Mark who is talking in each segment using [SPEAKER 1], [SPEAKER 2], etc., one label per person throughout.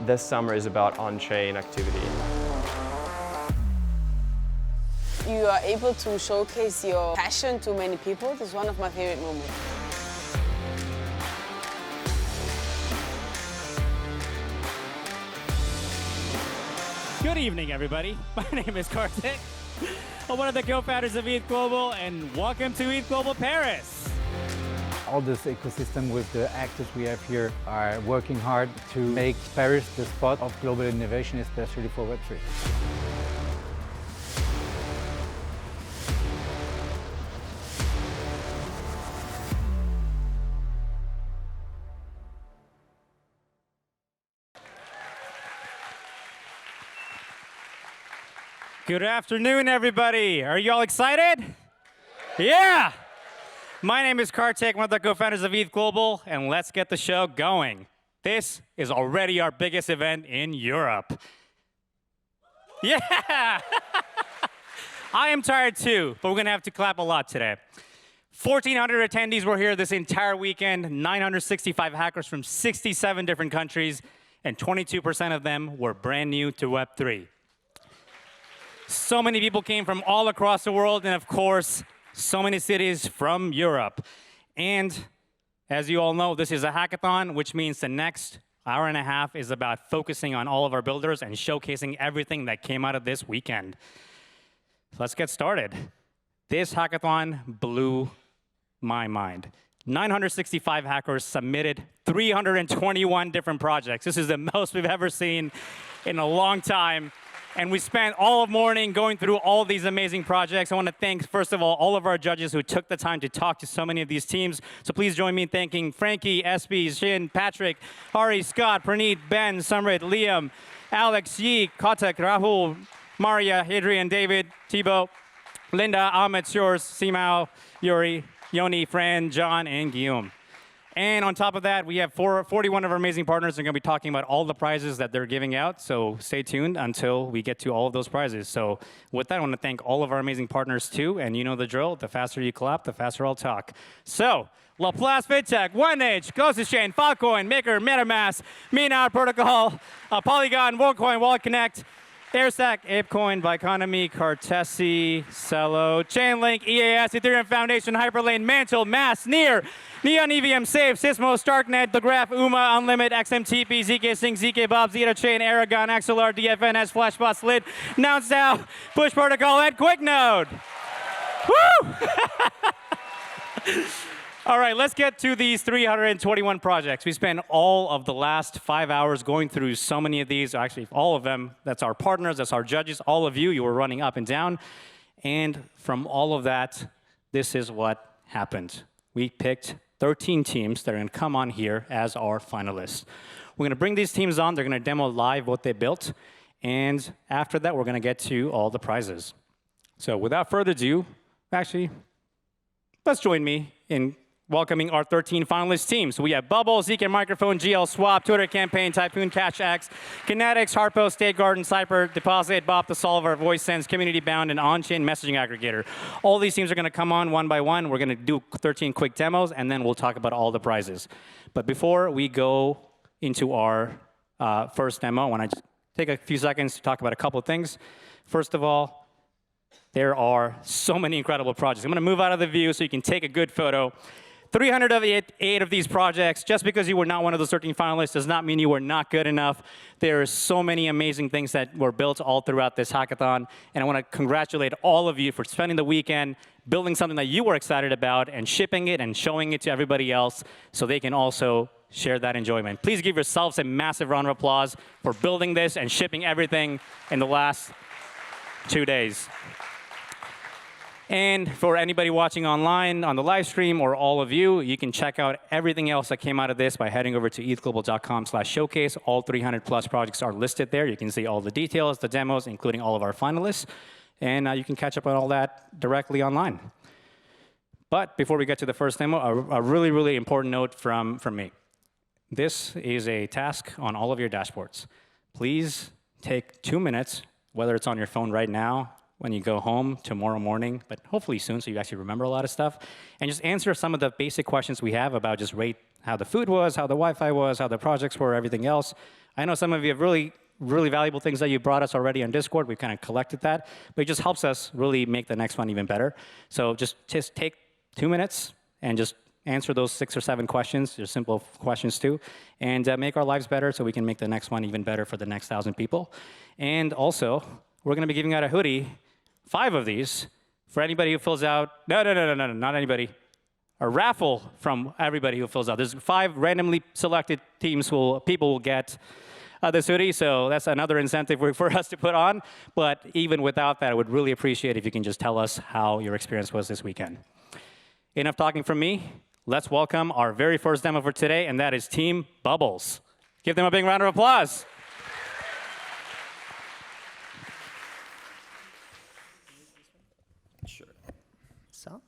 [SPEAKER 1] this summer is about on-chain activity.
[SPEAKER 2] You are able to showcase your passion to many people. This is one of my favorite moments.
[SPEAKER 3] Good evening, everybody. My name is Kartik. I'm one of the co-founders of ETHGlobal, and welcome to ETHGlobal Paris.
[SPEAKER 4] All this ecosystem with the actors we have here are working hard to make Paris the spot of global innovation, especially for Web3.
[SPEAKER 3] Good afternoon, everybody. Are you all excited? Yeah! My name is Kartik, one of the co-founders of ETHGlobal, and let's get the show going. This is already our biggest event in Europe. Yeah! I am tired too, but we're gonna have to clap a lot today. 1,400 attendees were here this entire weekend, 965 hackers from 67 different countries, and 22% of them were brand new to Web3. So many people came from all across the world, and of course, so many cities from Europe. And as you all know, this is a hackathon, which means the next hour and a half is about focusing on all of our builders and showcasing everything that came out of this weekend. Let's get started. This hackathon blew my mind. 965 hackers submitted 321 different projects. This is the most we've ever seen in a long time. And we spent all of morning going through all these amazing projects. I want to thank, first of all of our judges who took the time to talk to so many of these teams. So please join me in thanking Frankie, Espy, Shin, Patrick, Hari, Scott, Praneet, Ben, Samrit, Liam, Alex, Yi, Kotak, Rahul, Maria, Adrian, David, Thibaut, Linda, Ahmed, Shores, Simao, Yuri, Yoni, Fran, John, and Guillaume. And on top of that, we have 41 of our amazing partners who are going to be talking about all the prizes that they're giving out. So stay tuned until we get to all of those prizes. So with that, I want to thank all of our amazing partners too. And you know the drill. The faster you clap, the faster I'll talk. So Laplace FinTech, OneEdge, Closest Chain, Filecoin, Maker, MetaMask, Mina Protocol, Polygon, WorldCoin, Wallet Connect, Airstack, ApeCoin, Biconomy, Cartesi, Cello, Chainlink, EAS, Ethereum Foundation, Hyperlane, Mantle, Mass, Near, Neon EVM, Safe, Sysmo, Starknet, The Graph, UMA, Unlimit, XMTP, ZK Sync, ZK Bob, Zeta Chain, Aragon, XLR, DFNS, Flashbot, Slit, Nounce Now, Push Protocol, and QuickNode. Woo! All right, let's get to these 321 projects. We spent all of the last 5 hours going through so many of these, actually all of them. That's our partners, that's our judges, all of you. You were running up and down. And from all of that, this is what happened. We picked 13 teams that are going to come on here as our finalists. We're going to bring these teams on. They're going to demo live what they built. And after that, we're going to get to all the prizes. So without further ado, actually, let's join me in welcoming our 13 finalist teams. So we have Bubble, ZK Microphone, GL Swap, Twitter Campaign, Typhoon, CashX, Kinetics, Harpo, State Garden, Cypher, Deposit, Bop the Solver, VoiceSense, Community Bound, and on-chain messaging aggregator. All these teams are going to come on one by one. We're going to do 13 quick demos, and then we'll talk about all the prizes. But before we go into our first demo, I want to take a few seconds to talk about a couple of things. First of all, there are so many incredible projects. I'm going to move out of the view so you can take a good photo. 308 of these projects, just because you were not one of those 13 finalists does not mean you were not good enough. There are so many amazing things that were built all throughout this hackathon, and I want to congratulate all of you for spending the weekend building something that you were excited about and shipping it and showing it to everybody else so they can also share that enjoyment. Please give yourselves a massive round of applause for building this and shipping everything in the last 2 days. And for anybody watching online on the live stream or all of you, you can check out everything else that came out of this by heading over to ethglobal.com/showcase. All 300 plus projects are listed there. You can see all the details, the demos, including all of our finalists. And you can catch up on all that directly online. But before we get to the first demo, a really, really important note from me. This is a task on all of your dashboards. Please take 2 minutes, whether it's on your phone right now, when you go home tomorrow morning, but hopefully soon so you actually remember a lot of stuff, and just answer some of the basic questions we have about just rate how the food was, how the Wi-Fi was, how the projects were, everything else. I know some of you have really valuable things that you brought us already on Discord. We've kind of collected that, but it just helps us really make the next one even better. So just take 2 minutes and just answer those 6 or 7 questions. They're simple questions too, and make our lives better so we can make the next one even better for the next 1,000 people. And also, we're going to be giving out a hoodie, 5 of these, for anybody who fills out. No, not anybody. A raffle from everybody who fills out. There's 5 randomly selected people will get this hoodie, so that's another incentive for us to put on. But even without that, I would really appreciate if you can just tell us how your experience was this weekend. Enough talking from me. Let's welcome our very first demo for today, and that is Team Bubbles. Give them a big round of applause.
[SPEAKER 5] Sure. So?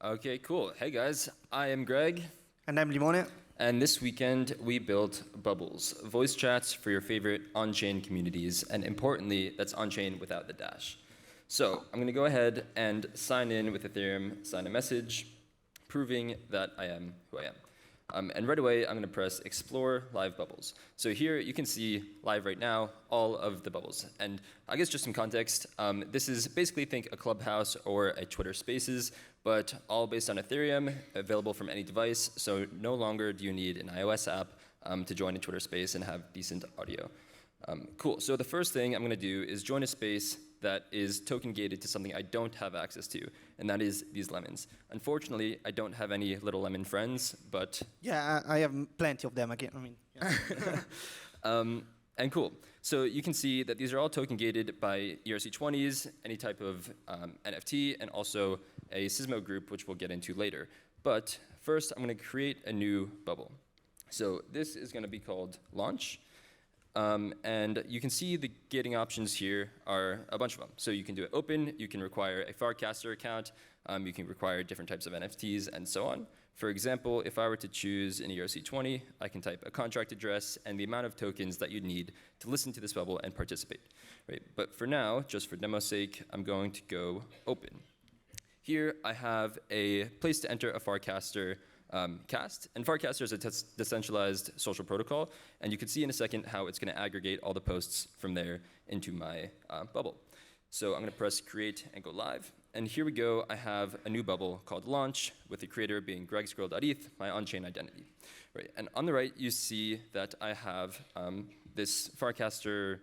[SPEAKER 5] Okay, cool. Hey guys, I am Greg.
[SPEAKER 6] And I'm Limone.
[SPEAKER 5] And this weekend we built Bubbles, voice chats for your favorite on-chain communities, and importantly, that's on-chain without the dash. So I'm going to go ahead and sign in with Ethereum, sign a message, proving that I am who I am. And right away, I'm going to press Explore Live Bubbles. So here you can see live right now all of the bubbles. And I guess just some context, this is basically think a Clubhouse or a Twitter Spaces, but all based on Ethereum, available from any device. So no longer do you need an iOS app to join a Twitter Space and have decent audio. Cool. So the first thing I'm going to do is join a space that is token gated to something I don't have access to, and that is these lemons. Unfortunately, I don't have any little lemon friends, but
[SPEAKER 6] yeah, I have plenty of them again. I mean, yeah.
[SPEAKER 5] And cool. So you can see that these are all token gated by ERC20s, any type of NFT, and also a Sysmo group, which we'll get into later. But first, I'm going to create a new bubble. So this is going to be called Launch. And you can see the gating options here are a bunch of them. So you can do it open, you can require a Farcaster account, you can require different types of NFTs, and so on. For example, if I were to choose an ERC20, I can type a contract address and the amount of tokens that you'd need to listen to this bubble and participate. Right? But for now, just for demo's sake, I'm going to go open. Here I have a place to enter a Farcaster cast, and Farcaster is a decentralized social protocol, and you can see in a second how it's going to aggregate all the posts from there into my bubble. So I'm going to press create and go live, and here we go. I have a new bubble called Launch, with the creator being gregscroll.eth, my on-chain identity. Right, and on the right you see that I have this Farcaster,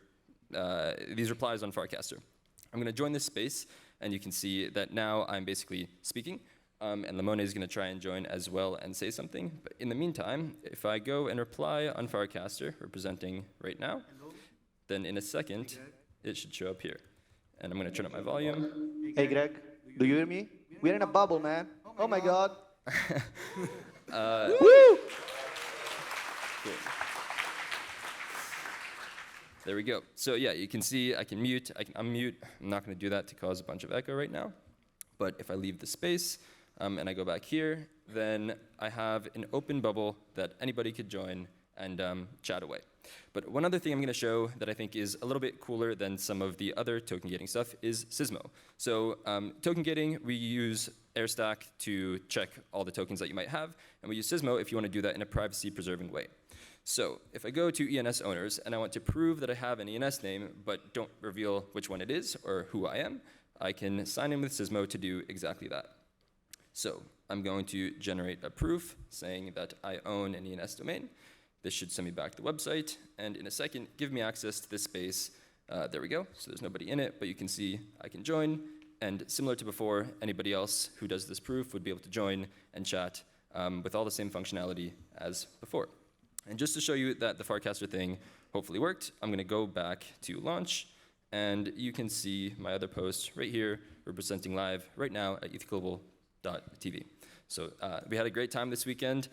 [SPEAKER 5] these replies on Farcaster. I'm going to join this space, and you can see that now I'm basically speaking. And Limone is going to try and join as well and say something. But in the meantime, if I go and reply on Farcaster, representing right now, then in a second, it should show up here. And I'm going to turn up my volume.
[SPEAKER 7] Hey, Greg, do you hear me? We're in a bubble, man. Oh my God.
[SPEAKER 5] Woo! Cool. There we go. So yeah, you can see I can mute, I can unmute. I'm not going to do that to cause a bunch of echo right now. But if I leave the space, and I go back here, then I have an open bubble that anybody could join and chat away. But one other thing I'm going to show that I think is a little bit cooler than some of the other token gating stuff is Sysmo. So token gating, we use Airstack to check all the tokens that you might have, and we use Sysmo if you want to do that in a privacy-preserving way. So if I go to ENS owners and I want to prove that I have an ENS name but don't reveal which one it is or who I am, I can sign in with Sysmo to do exactly that. So I'm going to generate a proof saying that I own an ENS domain. This should send me back to the website, and in a second, give me access to this space. There we go. So there's nobody in it, but you can see I can join. And similar to before, anybody else who does this proof would be able to join and chat with all the same functionality as before. And just to show you that the Farcaster thing hopefully worked, I'm going to go back to launch. And you can see my other post right here, representing live right now at ETHGlobal.tv. So we had a great time this weekend.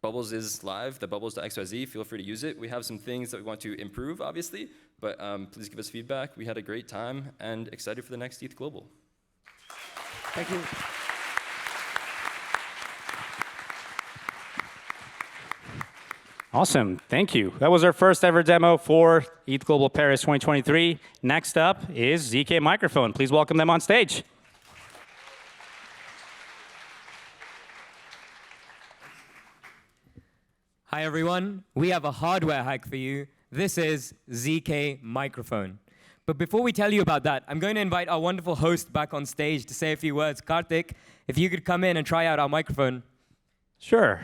[SPEAKER 5] Bubbles is live, the bubbles.xyz. Feel free to use it. We have some things that we want to improve, obviously, but please give us feedback. We had a great time and excited for the next ETHGlobal.
[SPEAKER 6] Thank you.
[SPEAKER 3] Awesome, thank you. That was our first ever demo for ETHGlobal Paris 2023. Next up is ZK Microphone. Please welcome them on stage.
[SPEAKER 8] Hi everyone, we have a hardware hack for you. This is ZK Microphone. But before we tell you about that, I'm going to invite our wonderful host back on stage to say a few words. Karthik, if you could come in and try out our microphone.
[SPEAKER 3] Sure.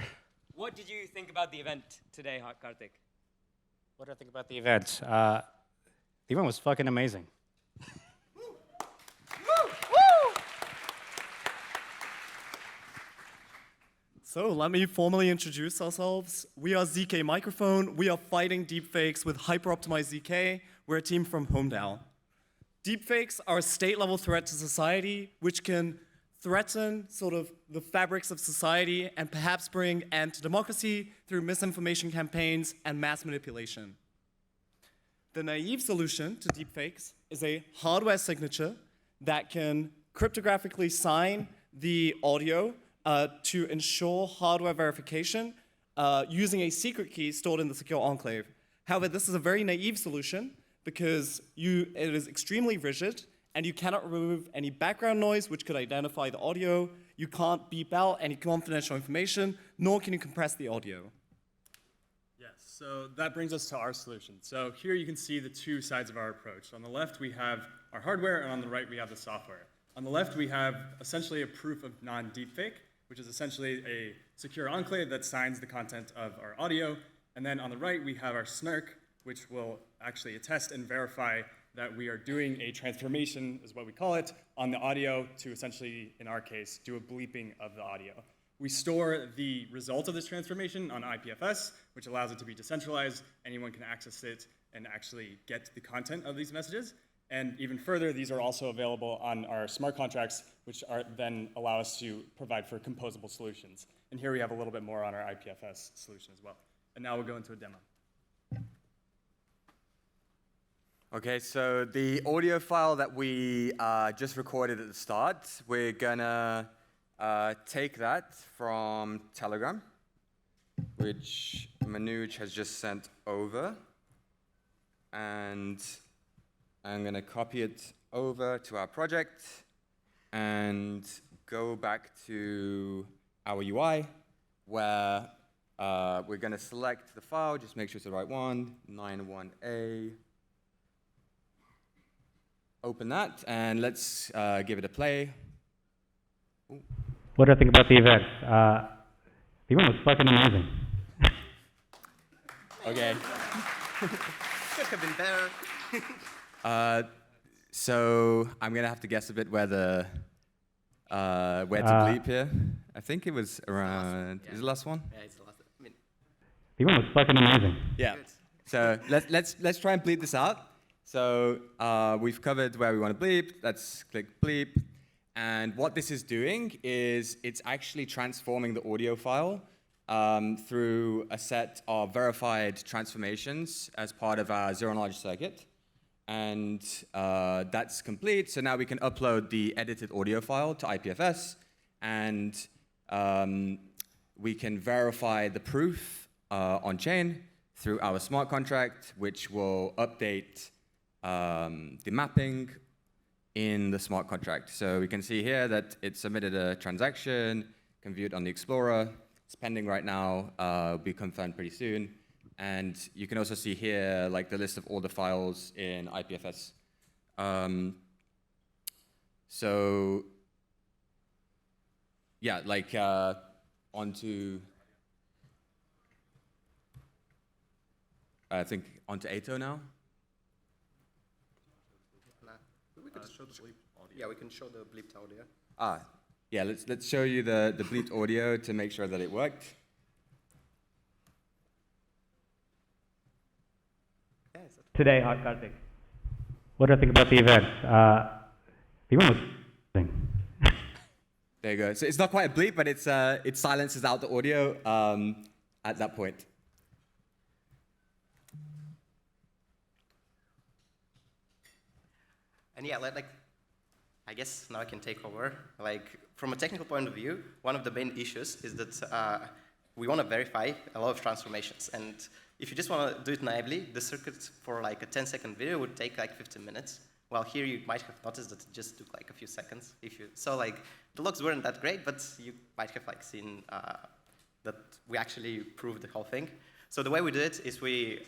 [SPEAKER 8] What did you think about the event today, Karthik?
[SPEAKER 3] What did I think about the event? The event was fucking amazing.
[SPEAKER 9] So let me formally introduce ourselves. We are ZK Microphone. We are fighting deepfakes with hyper-optimized ZK. We're a team from Homedao. Deepfakes are a state-level threat to society, which can threaten sort of the fabrics of society and perhaps bring end to democracy through misinformation campaigns and mass manipulation. The naive solution to deepfakes is a hardware signature that can cryptographically sign the audio to ensure hardware verification using a secret key stored in the secure enclave. However, this is a very naive solution because it is extremely rigid and you cannot remove any background noise which could identify the audio. You can't beep out any confidential information, nor can you compress the audio.
[SPEAKER 10] Yes, so that brings us to our solution. So here you can see the two sides of our approach. On the left, we have our hardware, and on the right, we have the software. On the left, we have essentially a proof of non-deepfake, which is essentially a secure enclave that signs the content of our audio. And then on the right, we have our snark, which will actually attest and verify that we are doing a transformation, is what we call it, on the audio to essentially, in our case, do a bleeping of the audio. We store the result of this transformation on IPFS, which allows it to be decentralized. Anyone can access it and actually get the content of these messages. And even further, these are also available on our smart contracts, which then allow us to provide for composable solutions. And here we have a little bit more on our IPFS solution as well. And now we'll go into a demo.
[SPEAKER 11] Okay, so the audio file that we just recorded at the start, we're gonna take that from Telegram, which Manoj has just sent over. And I'm gonna copy it over to our project and go back to our UI where we're gonna select the file, just make sure it's the right one, 91A. Open that, and let's give it a play. Ooh.
[SPEAKER 3] What do I think about the event? The event was fucking amazing.
[SPEAKER 11] Okay.
[SPEAKER 6] Could have been better.
[SPEAKER 11] So I'm gonna have to guess a bit where to bleep here. I think it was around. Is it the last one?
[SPEAKER 6] Yeah, it's the last one. I mean,
[SPEAKER 3] The event was fucking amazing.
[SPEAKER 11] Yeah. So let's try and bleep this out. So we've covered where we want to bleep. Let's click bleep. And what this is doing is it's actually transforming the audio file through a set of verified transformations as part of our zero-knowledge circuit. And that's complete. So now we can upload the edited audio file to IPFS. And we can verify the proof on-chain through our smart contract, which will update the mapping in the smart contract. So we can see here that it submitted a transaction, can view it on the Explorer. It's pending right now, will be confirmed pretty soon. And you can also see here like the list of all the files in IPFS. So yeah, like onto, I think onto ATO now.
[SPEAKER 6] we could show the bleep audio. Yeah, we can show the bleeped audio.
[SPEAKER 11] Yeah, let's show you the bleeped audio to make sure that it worked.
[SPEAKER 3] Today, Karthik. What do I think about the event? The event was amazing.
[SPEAKER 11] There you go. So it's not quite a bleep, but it silences out the audio at that point.
[SPEAKER 6] And yeah, like I guess now I can take over. Like from a technical point of view, one of the main issues is that
[SPEAKER 12] we want to verify a lot of transformations. And if you just want to do it naively, the circuit for like a 10-second video would take like 15 minutes. While here you might have noticed that it just took like a few seconds. So like the logs weren't that great, but you might have like seen that we actually proved the whole thing. So the way we did it is we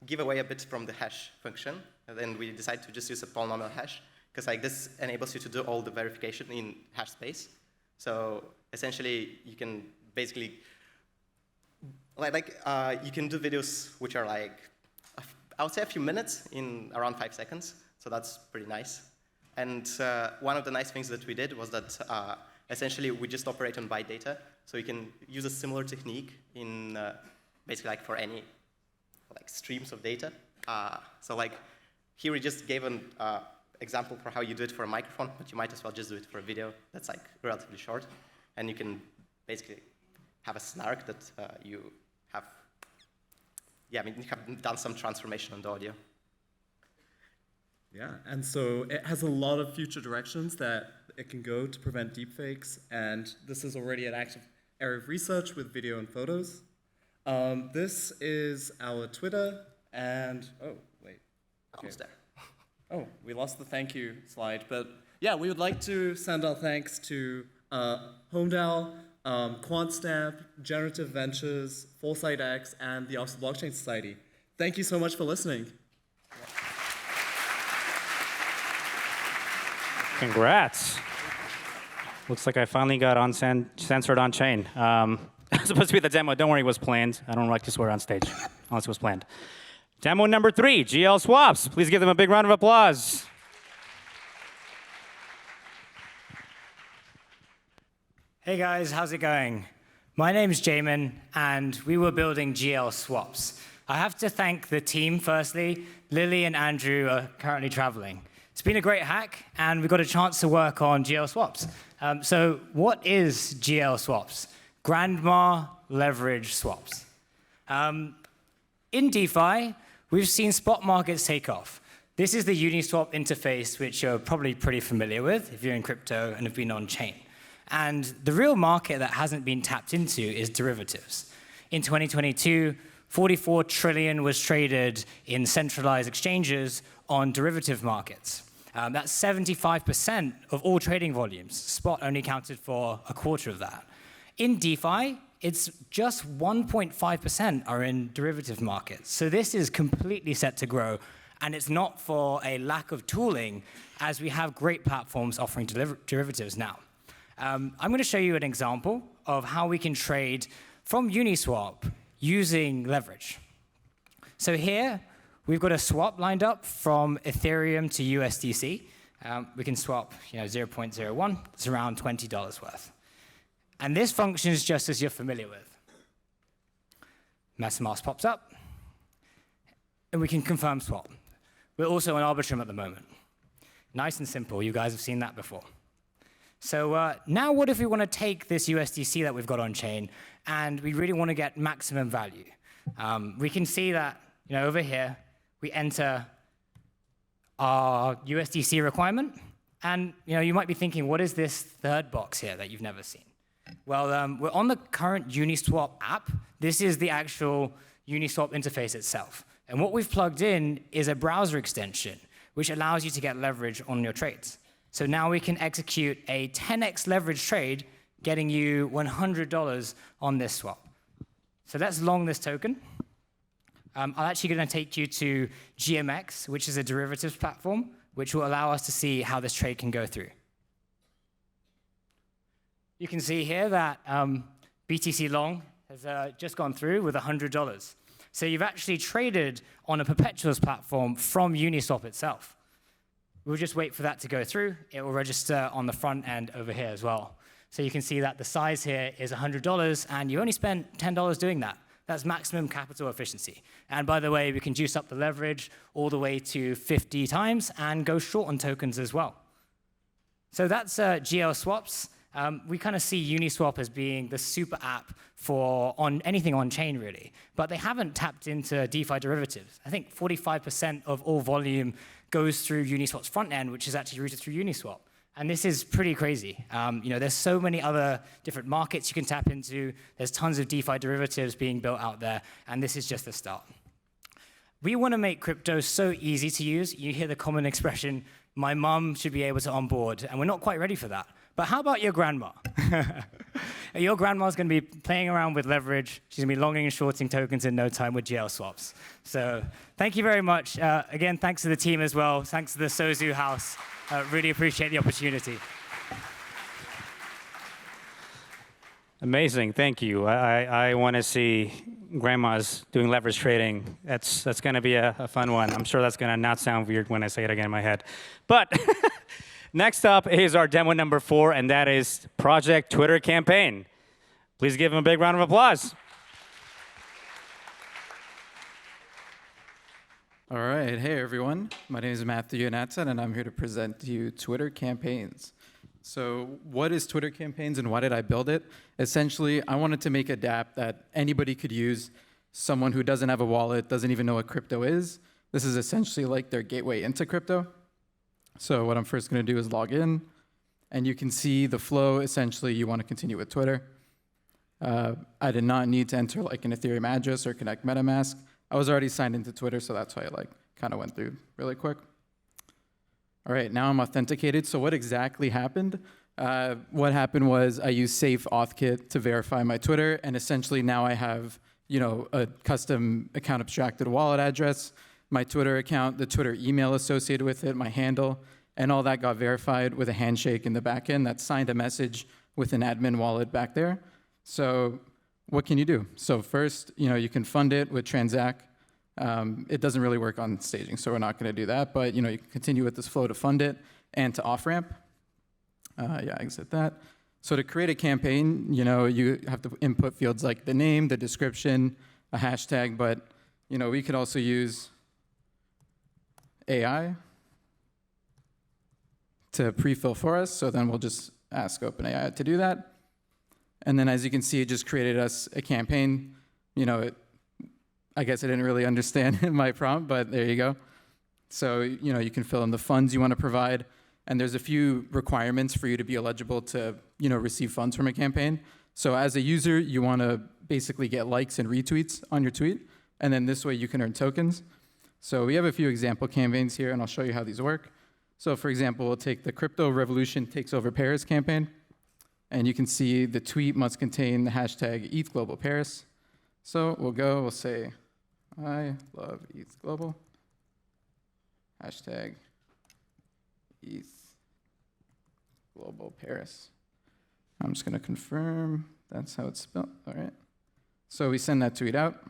[SPEAKER 12] give away a bit from the hash function, and then we decide to just use a polynomial hash, because like this enables you to do all the verification in hash space. So essentially, you can basically you can do videos which are like I would say a few minutes in around 5 seconds. So that's pretty nice. And one of the nice things that we did was that essentially we just operate on byte data. So you can use a similar technique in basically like for any like streams of data. So like here we just gave an example for how you do it for a microphone, but you might as well just do it for a video that's like relatively short. And you can basically have a snark that you have done some transformation on the audio.
[SPEAKER 9] Yeah, and so it has a lot of future directions that it can go to prevent deepfakes, and this is already an active area of research with video and photos. This is our Twitter, and oh, wait.
[SPEAKER 12] Almost there.
[SPEAKER 9] Oh, we lost the thank you slide, but yeah, we would like to send our thanks to HomeDAO, QuantStamp, Generative Ventures, ForesightX, and the Office of Blockchain Society. Thank you so much for listening.
[SPEAKER 3] Congrats. Looks like I finally got censored on chain. It was supposed to be the demo. Don't worry, it was planned. I don't like to swear on stage, unless it was planned. Demo number 3, GL swaps. Please give them a big round of applause.
[SPEAKER 13] Hey guys, how's it going? My name's Jamin, and we were building GL swaps. I have to thank the team firstly. Lily and Andrew are currently traveling. It's been a great hack, and we got a chance to work on GL swaps. So what is GL swaps? Grandma leverage swaps. In DeFi, we've seen spot markets take off. This is the Uniswap interface, which you're probably pretty familiar with if you're in crypto and have been on chain. And the real market that hasn't been tapped into is derivatives. In 2022, 44 trillion was traded in centralized exchanges on derivative markets. That's 75% of all trading volumes. Spot only accounted for a quarter of that. In DeFi, it's just 1.5% are in derivative markets. So this is completely set to grow, and it's not for a lack of tooling, as we have great platforms offering derivatives now. I'm going to show you an example of how we can trade from Uniswap using leverage. So here, we've got a swap lined up from Ethereum to USDC. We can swap 0.01. It's around $20 worth. And this functions just as you're familiar with. MetaMask pops up, and we can confirm swap. We're also on Arbitrum at the moment. Nice and simple. You guys have seen that before. So now what if we want to take this USDC that we've got on chain, and we really want to get maximum value? We can see that over here, we enter our USDC requirement, and you might be thinking, what is this third box here that you've never seen? Well, we're on the current Uniswap app. This is the actual Uniswap interface itself. And what we've plugged in is a browser extension, which allows you to get leverage on your trades. So now we can execute a 10x leverage trade, getting you $100 on this swap. So let's long this token. I'm actually going to take you to GMX, which is a derivatives platform, which will allow us to see how this trade can go through. You can see here that BTC long has just gone through with $100. So you've actually traded on a perpetuals platform from Uniswap itself. We'll just wait for that to go through. It will register on the front end over here as well. So you can see that the size here is $100, and you only spent $10 doing that. That's maximum capital efficiency. And by the way, we can juice up the leverage all the way to 50 times and go short on tokens as well. So that's GL swaps. We kind of see Uniswap as being the super app for anything on chain, really. But they haven't tapped into DeFi derivatives. I think 45% of all volume goes through Uniswap's front end, which is actually routed through Uniswap. And this is pretty crazy. There's so many other different markets you can tap into. There's tons of DeFi derivatives being built out there, and this is just the start. We want to make crypto so easy to use. You hear the common expression, my mum should be able to onboard, and we're not quite ready for that. But how about your grandma? Your grandma's going to be playing around with leverage. She's going to be longing and shorting tokens in no time with GL swaps. So thank you very much. Again, thanks to the team as well. Thanks to the Sozu House. Really appreciate the opportunity.
[SPEAKER 3] Amazing, thank you. I want to see grandmas doing leverage trading. That's going to be a fun one. I'm sure that's going to not sound weird when I say it again in my head. But next up is our demo number 4, and that is Project Twitter Campaign. Please give them a big round of applause.
[SPEAKER 14] All right, hey everyone. My name is Matthew Natson, and I'm here to present to you Twitter Campaigns. So what is Twitter Campaigns and why did I build it? Essentially, I wanted to make a dApp that anybody could use, someone who doesn't have a wallet, doesn't even know what crypto is. This is essentially like their gateway into crypto. So what I'm first going to do is log in, and you can see the flow. Essentially, you want to continue with Twitter. I did not need to enter like an Ethereum address or connect MetaMask. I was already signed into Twitter, so that's why I kind of went through really quick. All right, now I'm authenticated. So what exactly happened? What happened was I used Safe AuthKit to verify my Twitter, and essentially now I have a custom account abstracted wallet address, my Twitter account, the Twitter email associated with it, my handle, and all that got verified with a handshake in the back end that signed a message with an admin wallet back there. So what can you do? So first, you can fund it with Transact. It doesn't really work on staging, so we're not going to do that. But you can continue with this flow to fund it and to off ramp. Exit that. So to create a campaign, you have to input fields like the name, the description, a hashtag. But we could also use AI to pre-fill for us. So then we'll just ask OpenAI to do that. And then as you can see, it just created us a campaign. I guess I didn't really understand my prompt, but there you go. So, you can fill in the funds you want to provide. And there's a few requirements for you to be eligible to, receive funds from a campaign. So as a user, you want to basically get likes and retweets on your tweet. And then this way you can earn tokens. So we have a few example campaigns here, and I'll show you how these work. So for example, we'll take the Crypto Revolution Takes Over Paris campaign. And you can see the tweet must contain the hashtag ETHGlobal Paris. So we'll say, I love ETHGlobal. Hashtag ETHGlobal Paris. I'm just going to confirm that's how it's spelled. All right. So we send that tweet out.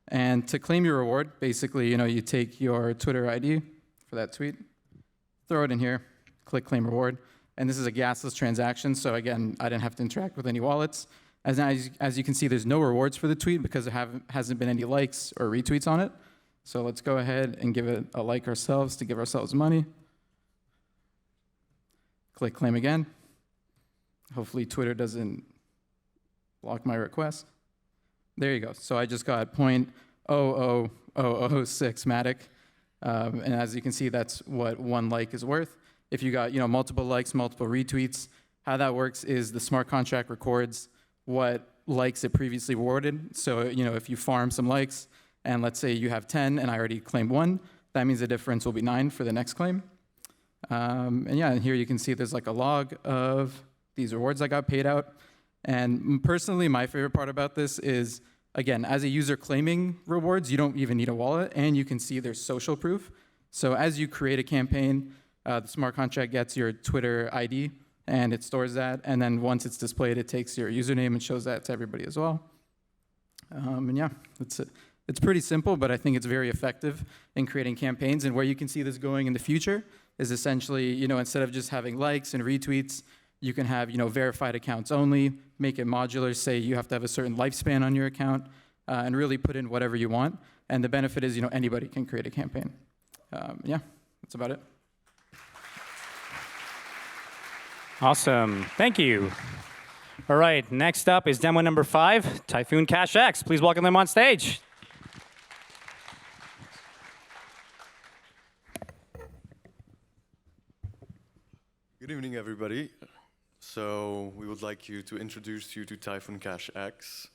[SPEAKER 14] And to claim your reward, basically, you take your Twitter ID for that tweet, throw it in here, click Claim Reward. And this is a gasless transaction. So again, I didn't have to interact with any wallets. As you can see, there's no rewards for the tweet because there hasn't been any likes or retweets on it. So let's go ahead and give it a like ourselves to give ourselves money. Click claim again. Hopefully Twitter doesn't block my request. There you go. So I just got 0.00006 Matic. And as you can see, that's what one like is worth. If you got multiple likes, multiple retweets, how that works is the smart contract records what likes it previously rewarded. So if you farm some likes, and let's say you have 10 and I already claimed 1, that means the difference will be 9 for the next claim. And here you can see there's like a log of these rewards I got paid out. And personally, my favorite part about this is, again, as a user claiming rewards, you don't even need a wallet, and you can see there's social proof. So as you create a campaign, the smart contract gets your Twitter ID, and it stores that. And then once it's displayed, it takes your username and shows that to everybody as well. It's pretty simple, but I think it's very effective in creating campaigns. And where you can see this going in the future is essentially, instead of just having likes and retweets, you can have, verified accounts only, make it modular, say you have to have a certain lifespan on your account, and really put in whatever you want. And the benefit is, anybody can create a campaign. That's about it.
[SPEAKER 3] Awesome. Thank you. All right, next up is demo number 5, Typhoon Cash X. Please welcome them on stage.
[SPEAKER 15] Good evening, everybody. So we would like to introduce you to Typhoon Cash X,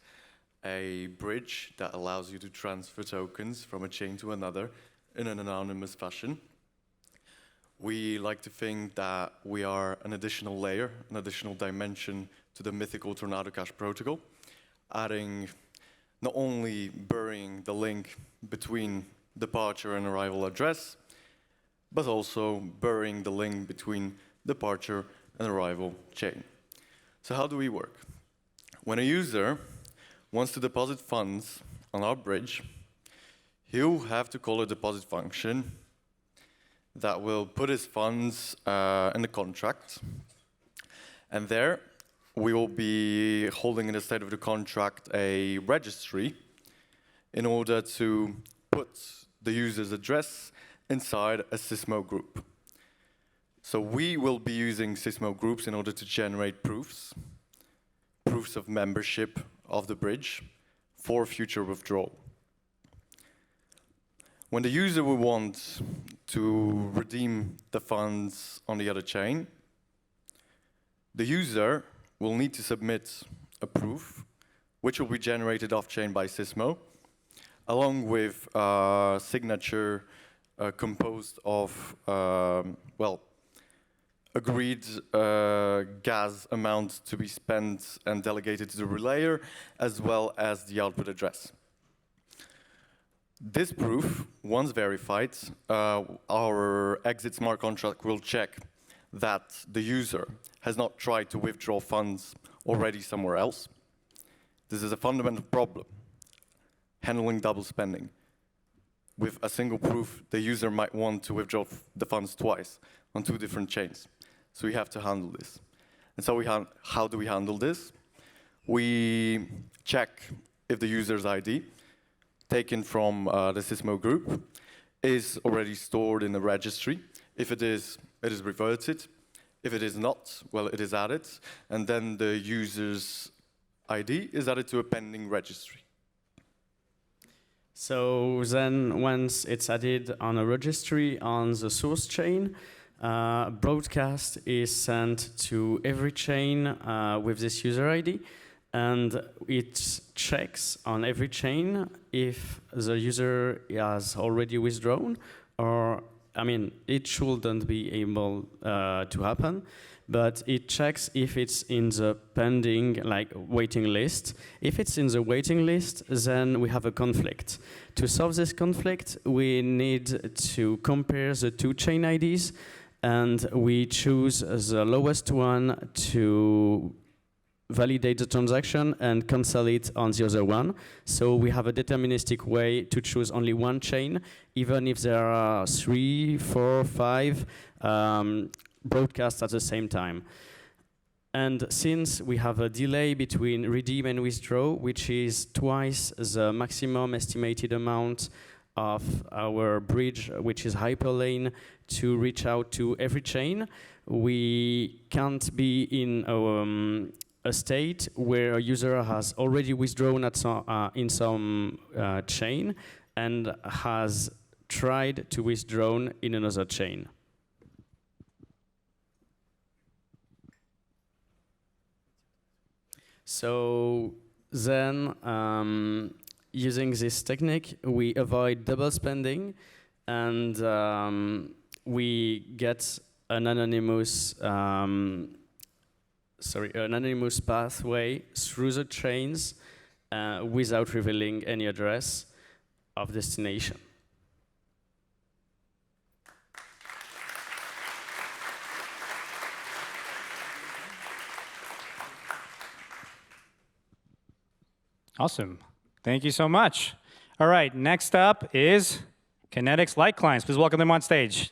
[SPEAKER 15] a bridge that allows you to transfer tokens from a chain to another in an anonymous fashion. We like to think that we are an additional layer, an additional dimension to the mythical Tornado Cash protocol, adding not only burying the link between departure and arrival address, but also burying the link between departure and arrival chain. So how do we work? When a user wants to deposit funds on our bridge, he'll have to call a deposit function that will put his funds in the contract. And there, we will be holding in the state of the contract a registry in order to put the user's address inside a Sysmo group. So we will be using Sysmo groups in order to generate proofs of membership of the bridge for future withdrawal. When the user will want to redeem the funds on the other chain, the user will need to submit a proof, which will be generated off-chain by Sysmo, along with a signature composed of, agreed gas amount to be spent and delegated to the relayer, as well as the output address. This proof, once verified, our exit smart contract will check that the user has not tried to withdraw funds already somewhere else. This is a fundamental problem, handling double spending. With a single proof, the user might want to withdraw the funds twice on two different chains. So we have to handle this. And so how do we handle this? We check if the user's ID, taken from the Sysmo group, is already stored in the registry. If it is reverted. If it is not, well, it is added. And then the user's ID is added to a pending registry.
[SPEAKER 16] So then once it's added on a registry on the source chain, broadcast is sent to every chain with this user ID, and it checks on every chain if the user has already withdrawn, or, I mean, it shouldn't be able to happen, but it checks if it's in the pending, like, waiting list. If it's in the waiting list, then we have a conflict. To solve this conflict, we need to compare the two chain IDs, and we choose the lowest one to validate the transaction and cancel it on the other one. So we have a deterministic way to choose only one chain, even if there are 3, 4, 5 broadcasts at the same time. And since we have a delay between redeem and withdraw, which is twice the maximum estimated amount of our bridge, which is hyperlane, to reach out to every chain, we can't be in a state where a user has already withdrawn at in some chain and has tried to withdraw in another chain. So then, using this technique, we avoid double spending, and we get an anonymous, anonymous pathway through the chains without revealing any address of destination.
[SPEAKER 3] Awesome. Thank you so much. All right, next up is Kinetics Light Clients. Please welcome them on stage.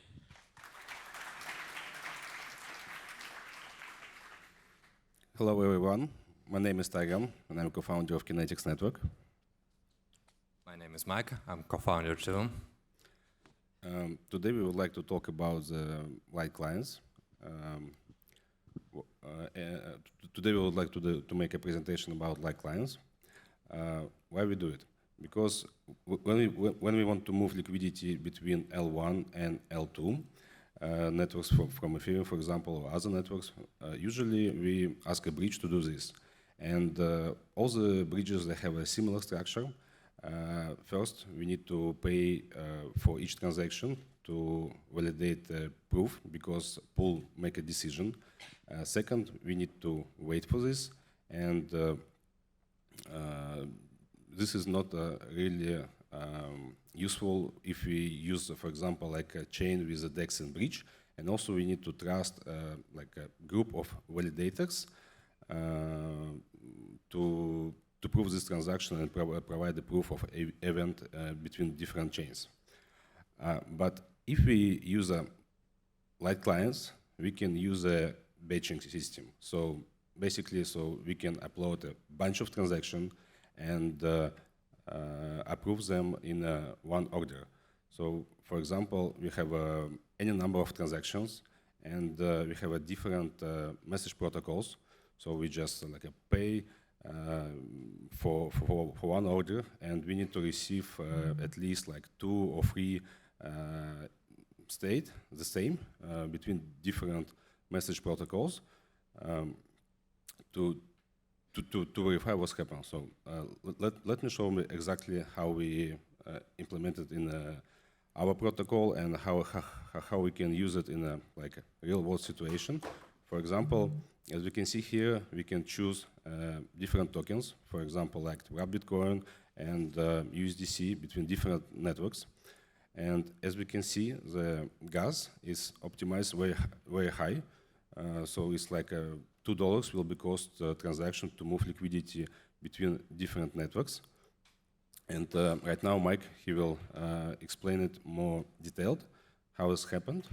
[SPEAKER 17] Hello, everyone. My name is Tigam, and I'm co-founder of Kinetics Network.
[SPEAKER 18] My name is Mike. I'm co-founder too.
[SPEAKER 17] Today, we would like to talk about the light clients. Today, we would like to make a presentation about light clients. Why we do it? Because when we want to move liquidity between L1 and L2, networks from Ethereum, for example, or other networks, usually we ask a bridge to do this. And all the bridges, they have a similar structure. First, we need to pay for each transaction to validate the proof, because pool make a decision. Second, we need to wait for this, and this is not really useful if we use, for example, like a chain with a DEX and bridge, and also we need to trust like a group of validators to prove this transaction and provide the proof of event between different chains. But if we use light clients, we can use a batching system. So basically, we can upload a bunch of transactions and approve them in one order. So for example, we have any number of transactions, and we have a different message protocols. So we just pay for one order, and we need to receive at least like 2 or 3 state the same between different message protocols to verify what's happened. So let me show you exactly how we implemented in our protocol and how we can use it in a real world situation. For example, as we can see here, we can choose different tokens, for example, like wrap Bitcoin and USDC between different networks. And as we can see, the gas is optimized very high. So it's like $2 will be cost transaction to move liquidity between different networks. And right now, Mike, he will explain it more detailed, how this happened.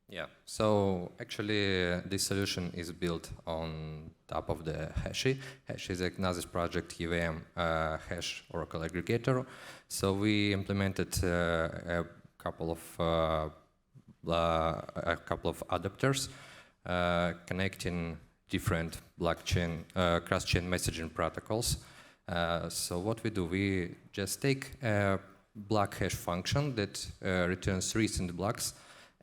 [SPEAKER 18] Yeah, so actually this solution is built on top of the Hashi. Hashi is a Gnosis project EVM hash Oracle aggregator. So we implemented a couple of adapters connecting different blockchain cross-chain messaging protocols. So what we do, we just take a block hash function that returns recent blocks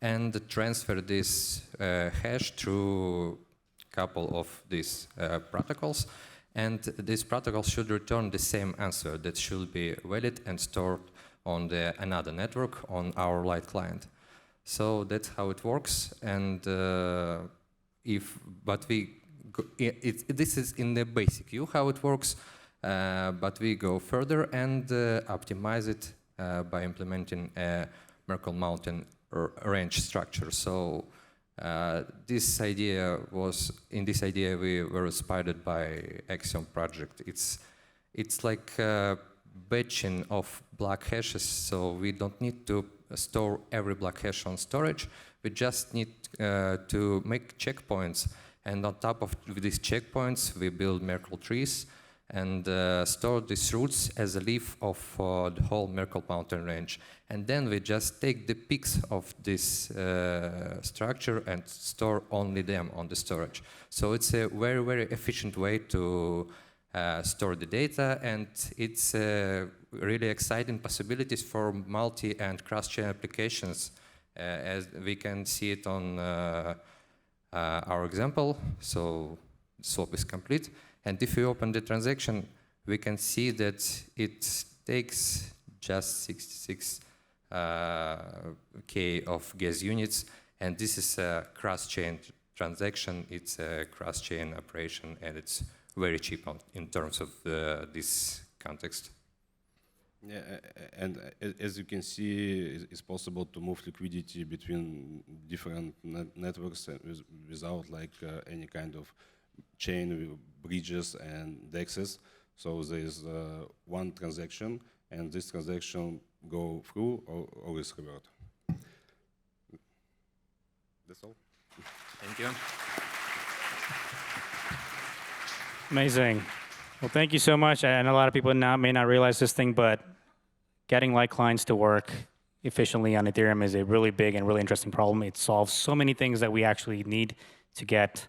[SPEAKER 18] and transfer this hash through a couple of these protocols. And these protocols should return the same answer that should be valid and stored on another network on our light client. So that's how it works. And this is in the basic view how it works, but we go further and optimize it by implementing a Merkle Mountain range structure. So in this idea we were inspired by Axiom project. It's like batching of block hashes, so we don't need to store every block hash on storage. We just need to make checkpoints, and on top of these checkpoints we build Merkle trees and store these roots as a leaf of the whole Merkle Mountain range. And then we just take the peaks of this structure and store only them on the storage. So it's a very, very efficient way to store the data, and it's really exciting possibilities for multi and cross-chain applications, as we can see it on our example. So swap is complete. And if we open the transaction, we can see that it takes just 66K of gas units, and this is a cross-chain transaction. It's a cross-chain operation, and it's very cheap in terms of this context.
[SPEAKER 17] Yeah, and as you can see, it's possible to move liquidity between different networks without any kind of chain bridges and dexes. So there is one transaction, and this transaction go through or is revert. That's all.
[SPEAKER 3] Thank you. Amazing. Well, thank you so much. And a lot of people may not realize this thing, but getting light clients to work efficiently on Ethereum is a really big and really interesting problem. It solves so many things that we actually need to get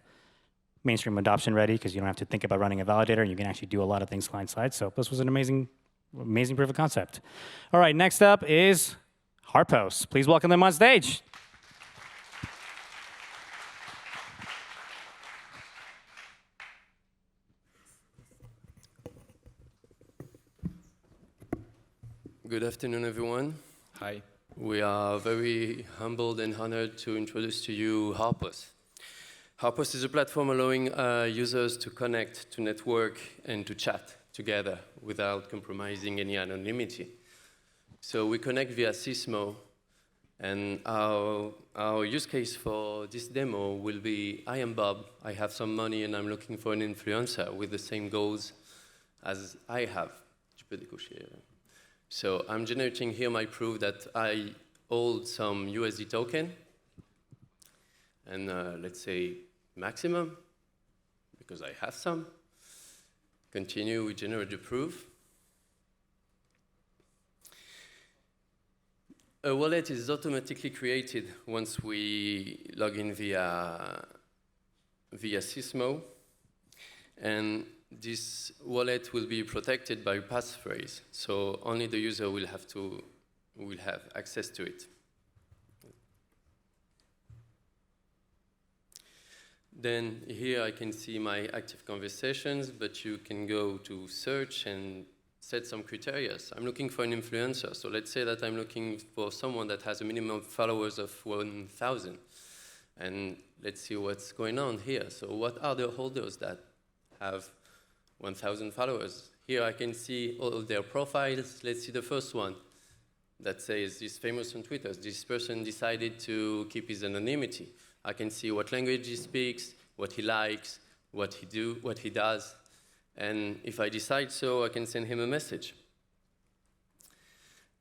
[SPEAKER 3] mainstream adoption ready, because you don't have to think about running a validator, and you can actually do a lot of things client-side. So this was an amazing proof of concept. All right, next up is Harpos. Please welcome them on stage.
[SPEAKER 19] Good afternoon, everyone.
[SPEAKER 20] Hi.
[SPEAKER 19] We are very humbled and honored to introduce to you Harpos. Harpos is a platform allowing users to connect, to network, and to chat together without compromising any anonymity. So we connect via Sysmo, and our use case for this demo will be, I am Bob, I have some money, and I'm looking for an influencer with the same goals as I have. So I'm generating here my proof that I hold some USD token, and let's say maximum, because I have some. Continue, we generate the proof. A wallet is automatically created once we log in via Sysmo, and this wallet will be protected by passphrase, so only the user will have access to it. Then here I can see my active conversations, but you can go to search and set some criteria. I'm looking for an influencer, so let's say that I'm looking for someone that has a minimum followers of 1,000. And let's see what's going on here. So what are the holders that have 1,000 followers? Here I can see all of their profiles. Let's see the first one that says he's famous on Twitter. This person decided to keep his anonymity. I can see what language he speaks, what he likes, what he does. And if I decide so, I can send him a message.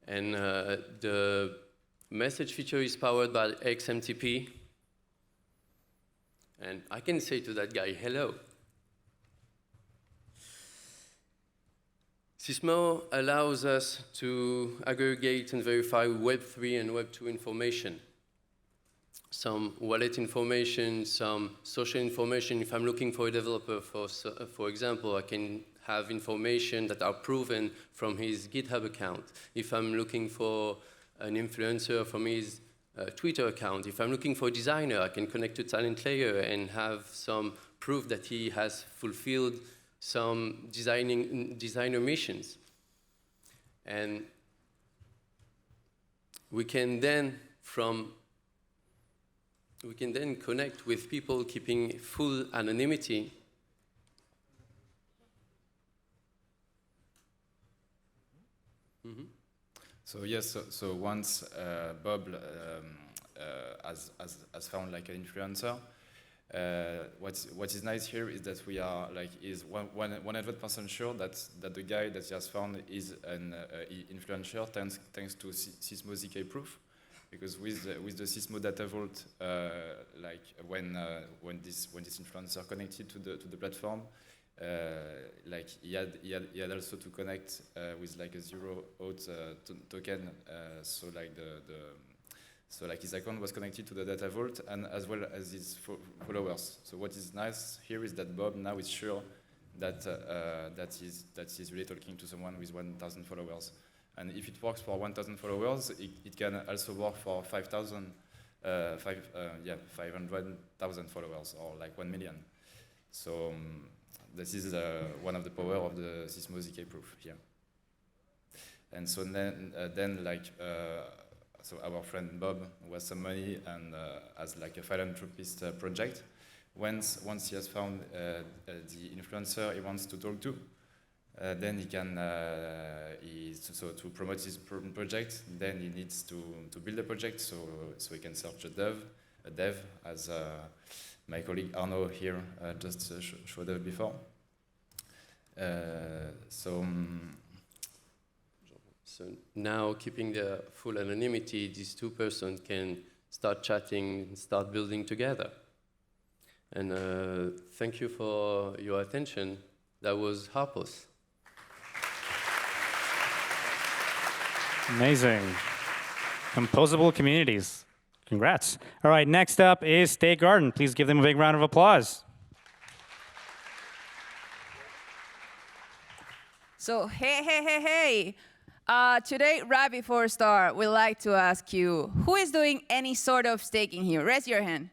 [SPEAKER 19] And the message feature is powered by XMTP. And I can say to that guy, hello. Sysmo allows us to aggregate and verify Web3 and Web2 information. Some wallet information, some social information. If I'm looking for a developer, for example, I can have information that are proven from his GitHub account. If I'm looking for an influencer from his Twitter account, if I'm looking for a designer, I can connect to Talent Layer and have some proof that he has fulfilled some designer missions. And we can then connect with people keeping full anonymity.
[SPEAKER 20] So yes, so once Bob has found like an influencer, what is nice here is that we are like 100% sure that the guy that he has found is an influencer thanks to Sysmo ZK proof. Because with the Sysmo data vault, like when this influencer connected to the platform, like he had also to connect with like a 0 auth token, so like his account was connected to the data vault and as well as his followers. So what is nice here is that Bob now is sure that he's really talking to someone with 1,000 followers. And if it works for 1,000 followers, it can also work for 500,000 followers, or like 1 million. So this is one of the power of the Sysmo ZK proof here. And so then like, so our friend Bob has some money and has like a philanthropist project. Once he has found the influencer he wants to talk to, then he can, so to promote his project, then he needs to build a project, so he can search a dev, as my colleague Arnaud here just showed up before. So
[SPEAKER 19] now, keeping the full anonymity, these two persons can start chatting and start building together. And thank you for your attention. That was Harpos.
[SPEAKER 3] Amazing. Composable communities. Congrats. All right, next up is State Garden. Please give them a big round of applause.
[SPEAKER 21] So, hey. Today, right before start, we'd like to ask you, who is doing any sort of staking here? Raise your hand.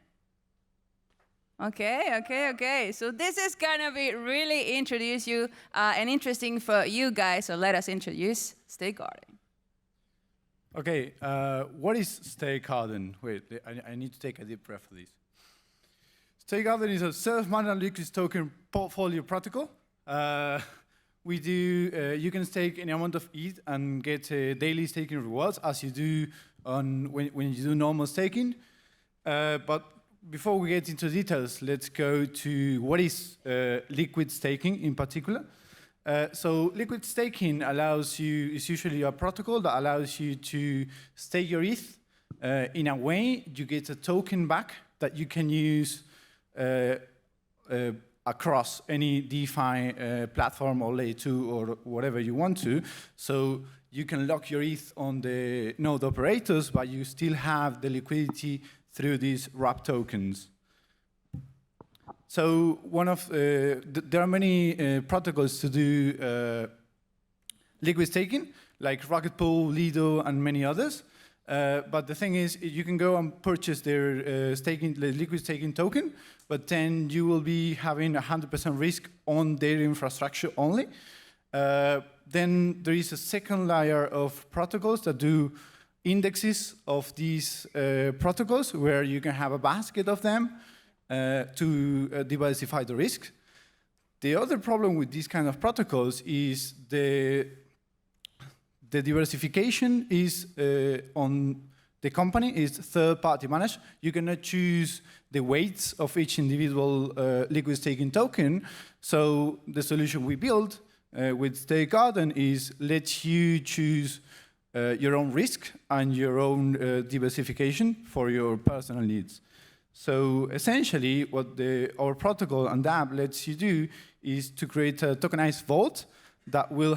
[SPEAKER 21] Okay. So this is gonna be really introduce you and interesting for you guys. So let us introduce Stake Garden.
[SPEAKER 22] Okay, what is Stake Garden? Wait, I need to take a deep breath for this. Stake Garden is a self-managed liquid token portfolio protocol. You can stake any amount of ETH and get daily staking rewards as you do when you do normal staking. But before we get into details, let's go to what is liquid staking in particular. So liquid staking is usually a protocol that allows you to stake your ETH. In a way, you get a token back that you can use across any DeFi platform or layer 2 or whatever you want to. So you can lock your ETH on the node operators, but you still have the liquidity through these wrap tokens. So there are many protocols to do liquid staking, like Rocket Pool, Lido, and many others. But the thing is, you can go and purchase their liquid staking token, but then you will be having 100% risk on their infrastructure only. Then there is a second layer of protocols that do indexes of these protocols, where you can have a basket of them to diversify the risk. The other problem with these kind of protocols is the diversification is on the company, is third-party managed. You cannot choose the weights of each individual liquid staking token. So the solution we built with Stake Garden is let you choose your own risk and your own diversification for your personal needs. So essentially, what our protocol and app lets you do is to create a tokenized vault that will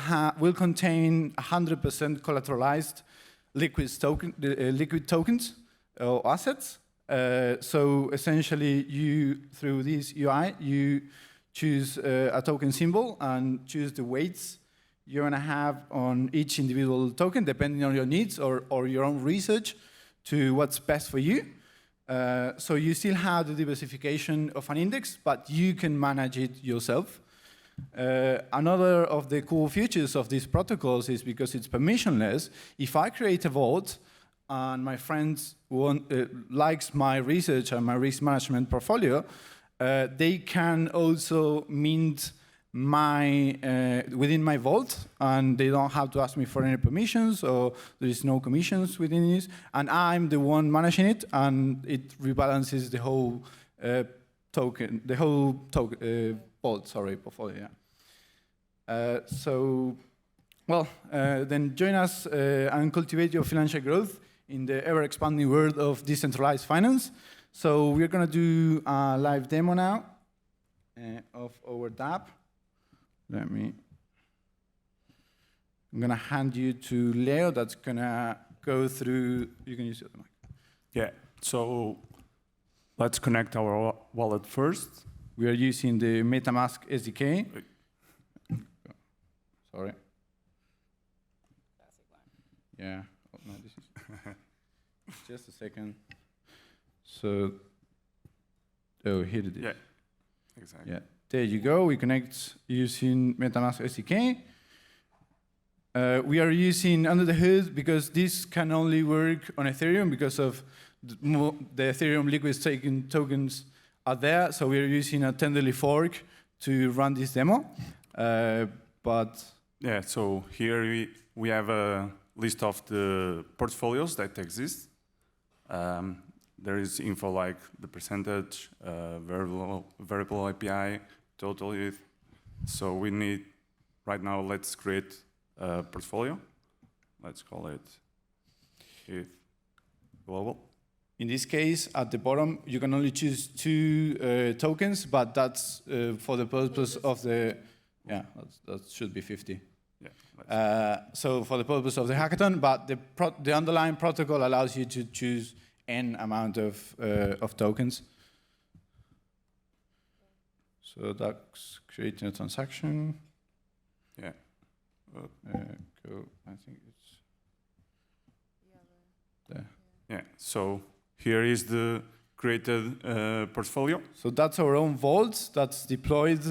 [SPEAKER 22] contain 100% collateralized liquid tokens or assets. So essentially, through this UI, you choose a token symbol and choose the weights you're going to have on each individual token, depending on your needs or your own research to what's best for you. So you still have the diversification of an index, but you can manage it yourself. Another of the cool features of these protocols is because it's permissionless. If I create a vault and my friends likes my research and my risk management portfolio, they can also mint within my vault, and they don't have to ask me for any permissions, or there is no commissions within this, and I'm the one managing it, and it rebalances the whole portfolio. Then join us and cultivate your financial growth in the ever-expanding world of decentralized finance. So we're going to do a live demo now of our dApp. I'm going to hand you to Leo that's going to go through. You can use the mic.
[SPEAKER 10] Yeah, so let's connect our wallet first.
[SPEAKER 22] We are using the MetaMask SDK. Sorry. Yeah. Oh, no, this is just a second. So, here it is.
[SPEAKER 10] Yeah, exactly.
[SPEAKER 22] Yeah. There you go. We connect using MetaMask SDK. We are using under the hood because this can only work on Ethereum because of the Ethereum liquid staking tokens are there. So we are using a Tenderly fork to run this demo.
[SPEAKER 10] Yeah, so here we have a list of the portfolios that exist. There is info like the percentage, variable API, total ETH. So we need, right now, let's create a portfolio. Let's call it ETHGlobal.
[SPEAKER 22] In this case, at the bottom, you can only choose 2 tokens, but that's for the purpose of the, that should be 50. Yeah. So for the purpose of the hackathon, but the underlying protocol allows you to choose n amount of tokens. So that's creating a transaction.
[SPEAKER 10] Yeah.
[SPEAKER 22] Go I think it's there.
[SPEAKER 1] Yeah, so here is the created portfolio.
[SPEAKER 22] So that's our own vault that's deployed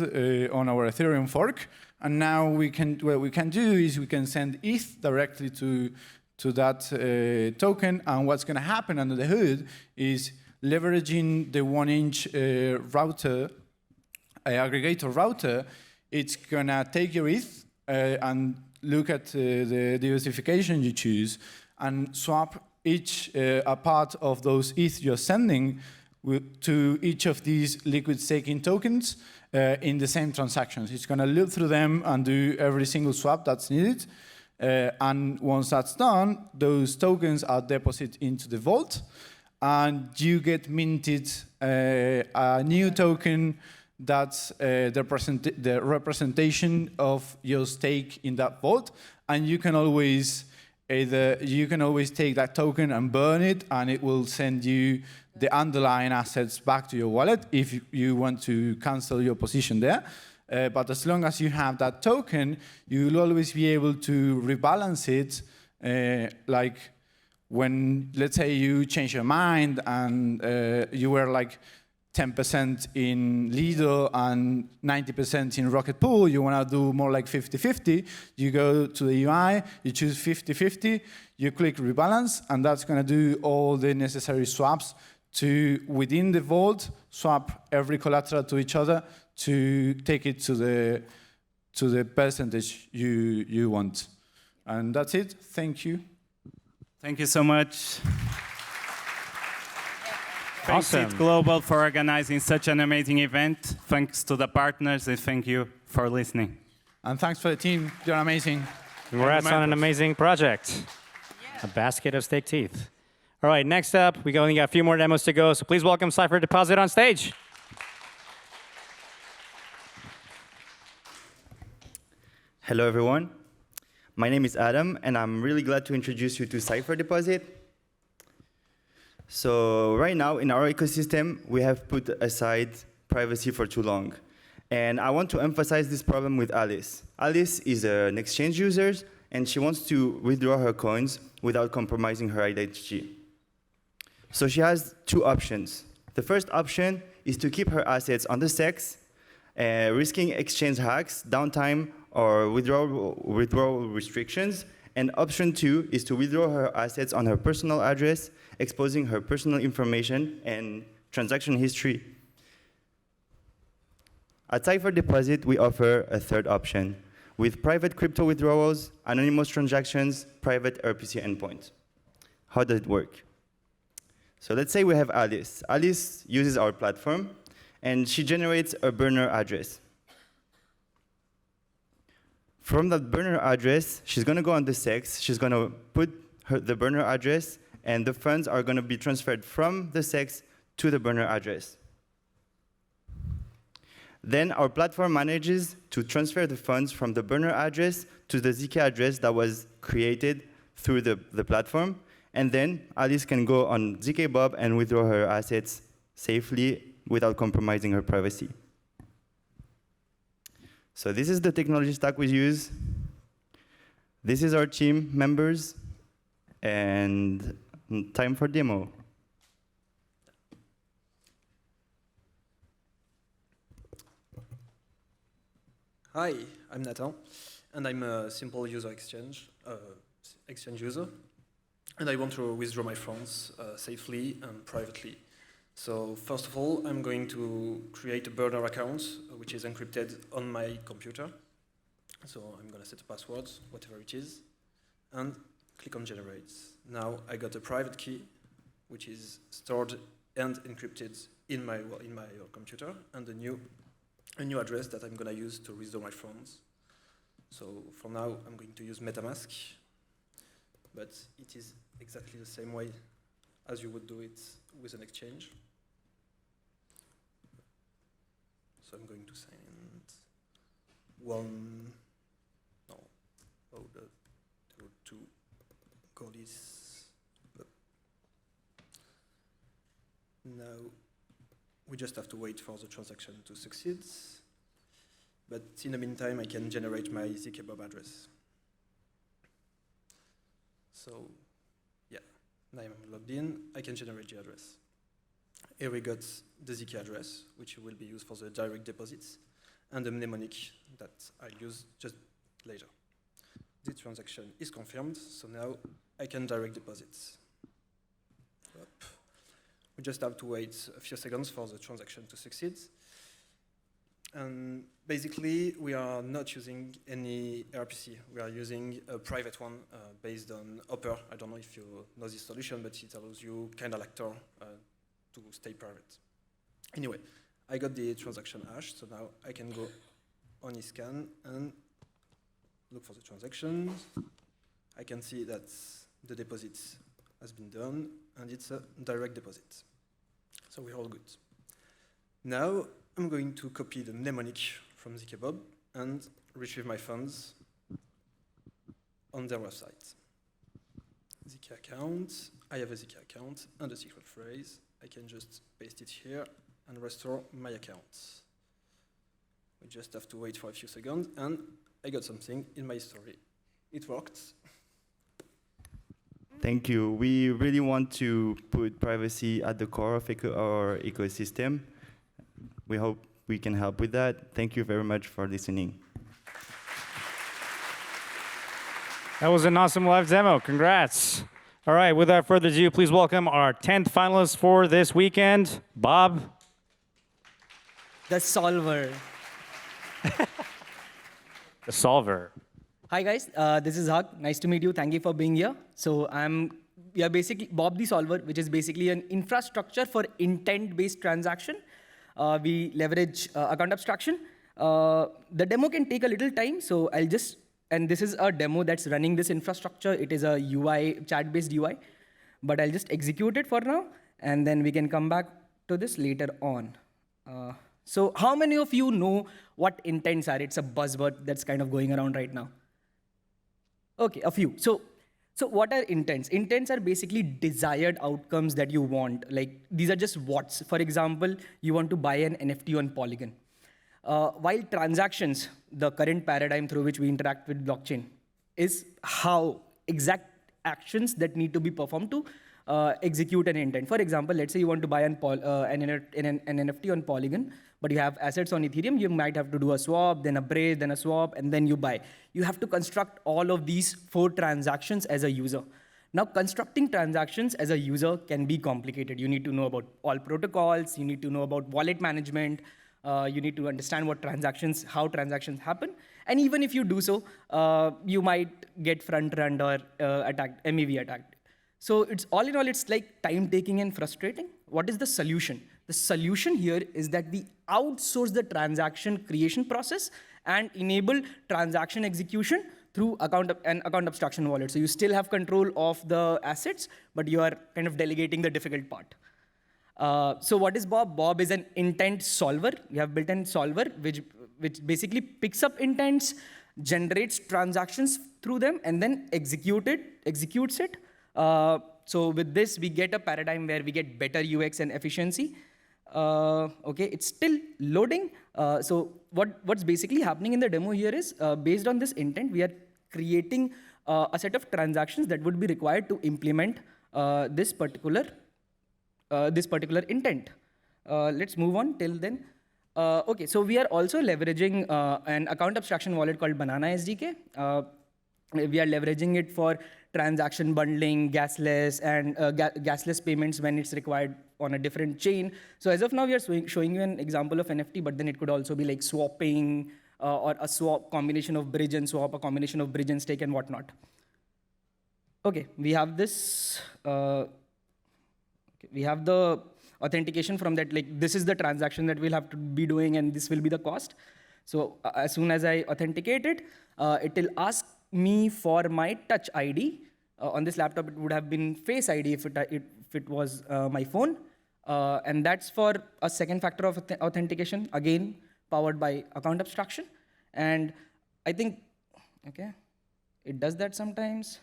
[SPEAKER 22] on our Ethereum fork. And now what we can do is we can send ETH directly to that token. And what's going to happen under the hood is leveraging the 1-inch router, aggregator router. It's going to take your ETH and look at the diversification you choose and swap each a part of those ETH you're sending to each of these liquid staking tokens in the same transactions. It's going to loop through them and do every single swap that's needed. And once that's done, those tokens are deposited into the vault, and you get minted a new token that's the representation of your stake in that vault. And you can always take that token and burn it, and it will send you the underlying assets back to your wallet if you want to cancel your position there. But as long as you have that token, you will always be able to rebalance it. Like when, let's say, you change your mind and you were like 10% in Lido and 90% in Rocket Pool, you want to do more like 50-50, you go to the UI, you choose 50-50, you click rebalance, and that's going to do all the necessary swaps to, within the vault, swap every collateral to each other to take it to the percentage you want. And that's it. Thank you.
[SPEAKER 2] Thank you so much. Thanks
[SPEAKER 3] Awesome.
[SPEAKER 2] ETHGlobal for organizing such an amazing event. Thanks to the partners, and thank you for listening.
[SPEAKER 22] And thanks for the team. You're amazing.
[SPEAKER 3] Congrats on an amazing project. A basket of staked ETH. All right, next up, we only got a few more demos to go, so please welcome Cypher Deposit on stage.
[SPEAKER 23] Hello, everyone. My name is Adam, and I'm really glad to introduce you to Cypher Deposit. So right now, in our ecosystem, we have put aside privacy for too long. And I want to emphasize this problem with Alice. Alice is an exchange user, and she wants to withdraw her coins without compromising her identity. So she has two options. The first option is to keep her assets on the CEX, risking exchange hacks, downtime, or withdrawal restrictions. And option two is to withdraw her assets on her personal address, exposing her personal information and transaction history. At Cypher Deposit, we offer a third option with private crypto withdrawals, anonymous transactions, private RPC endpoints. How does it work? So let's say we have Alice. Alice uses our platform, and she generates a burner address. From that burner address, she's going to go on the CEX. She's going to put the burner address, and the funds are going to be transferred from the CEX to the burner address. Then our platform manages to transfer the funds from the burner address to the ZK address that was created through the platform. And then Alice can go on ZK and withdraw her assets safely without compromising her privacy. So this is the technology stack we use. This is our team members. And time for demo.
[SPEAKER 24] Hi, I'm Nathan, and I'm a simple user exchange user, and I want to withdraw my funds safely and privately. So first of all, I'm going to create a burner account, which is encrypted on my computer. So I'm going to set a password, whatever it is, and click on generate. Now I got a private key, which is stored and encrypted in my computer, and a new address that I'm going to use to withdraw my funds. So for now, I'm going to use MetaMask, but it is exactly the same way as you would do it with an exchange. So I'm going to send to call this up. Now we just have to wait for the transaction to succeed. But in the meantime, I can generate my ZK address. So yeah, now I'm logged in. I can generate the address. Here we got the ZK address, which will be used for the direct deposits, and the mnemonic that I'll use just later. The transaction is confirmed, so now I can direct deposits. Up. We just have to wait a few seconds for the transaction to succeed. And basically, we are not using any RPC. We are using a private one based on Hopper. I don't know if you know this solution, but it allows you kind of like Tor to stay private. Anyway, I got the transaction hash, so now I can go on eScan and look for the transactions. I can see that the deposit has been done, and it's a direct deposit. So we're all good. Now, I'm going to copy the mnemonic from ZKBob and retrieve my funds on their website. ZK account, I have a ZK account and a secret phrase. I can just paste it here and restore my account. We just have to wait for a few seconds, and I got something in my story. It worked.
[SPEAKER 23] Thank you. We really want to put privacy at the core of our ecosystem. We hope we can help with that. Thank you very much for listening.
[SPEAKER 3] That was an awesome live demo. Congrats. All right, without further ado, please welcome our 10th finalist for this weekend, Bob.
[SPEAKER 4] The solver.
[SPEAKER 3] The solver.
[SPEAKER 4] Hi guys, this is Haq. Nice to meet you. Thank you for being here. So we are basically Bob the solver, which is basically an infrastructure for intent-based transaction. We leverage account abstraction. The demo can take a little time, so and this is a demo that's running this infrastructure. It is a UI, chat-based UI, but I'll just execute it for now, and then we can come back to this later on. So how many of you know what intents are? It's a buzzword that's kind of going around right now. Okay, a few. So what are intents? Intents are basically desired outcomes that you want. Like, these are just what's. For example, you want to buy an NFT on Polygon. While transactions, the current paradigm through which we interact with blockchain, is how exact actions that need to be performed to execute an intent. For example, let's say you want to buy an NFT on Polygon, but you have assets on Ethereum. You might have to do a swap, then a bridge, then a swap, and then you buy. You have to construct all of these 4 transactions as a user. Now, constructing transactions as a user can be complicated. You need to know about all protocols. You need to know about wallet management. You need to understand how transactions happen. And even if you do so, you might get front-run or MEV attacked. So all in all, it's like time-taking and frustrating. What is the solution? The solution here is that we outsource the transaction creation process and enable transaction execution through an account abstraction wallet. So you still have control of the assets, but you are kind of delegating the difficult part. So what is Bob? Bob is an intent solver. We have built-in solver, which basically picks up intents, generates transactions through them, and then executes it. So with this, we get a paradigm where we get better UX and efficiency. Okay, it's still loading. So what's basically happening in the demo here is, based on this intent, we are creating a set of transactions that would be required to implement this particular intent. Let's move on till then. Okay, so we are also leveraging an account abstraction wallet called Banana SDK. We are leveraging it for transaction bundling, gasless, and gasless payments when it's required on a different chain. So as of now, we are showing you an example of NFT, but then it could also be like swapping or a swap, combination of bridge and swap, a combination of bridge and stake and whatnot. Okay, we have this. We have the authentication from that, like this is the transaction that we'll have to be doing and this will be the cost. So as soon as I authenticate it, it will ask me for my touch ID. On this laptop, it would have been Face ID if it was my phone. And that's for a second factor of authentication, again, powered by account abstraction. And I think, okay, it does that sometimes.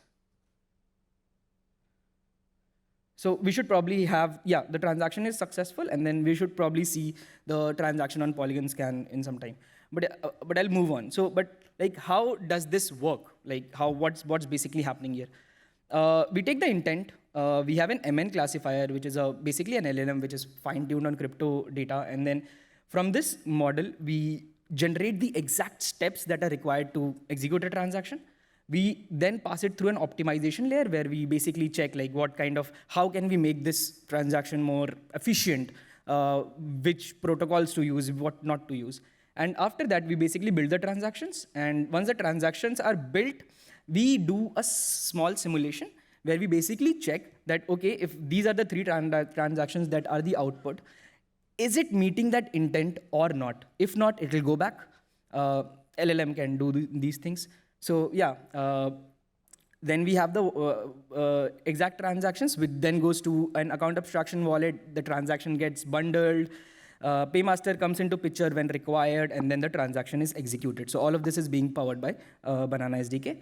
[SPEAKER 4] So we should probably have, yeah, the transaction is successful, and then we should probably see the transaction on Polygon scan in some time. But I'll move on. So, but like, how does this work? Like, what's basically happening here? we take the intent. We have an MN classifier, which is basically an LLM, which is fine-tuned on crypto data. And then from this model, we generate the exact steps that are required to execute a transaction. We then pass it through an optimization layer where we basically check like how can we make this transaction more efficient, which protocols to use, what not to use. And after that, we basically build the transactions. And once the transactions are built, we do a small simulation where we basically check that, okay, if these are the 3 transactions that are the output, is it meeting that intent or not? If not, it will go back. LLM can do these things. So yeah, then we have the exact transactions, which then goes to an account abstraction wallet. The transaction gets bundled. Paymaster comes into picture when required, and then the transaction is executed. So all of this is being powered by Banana SDK.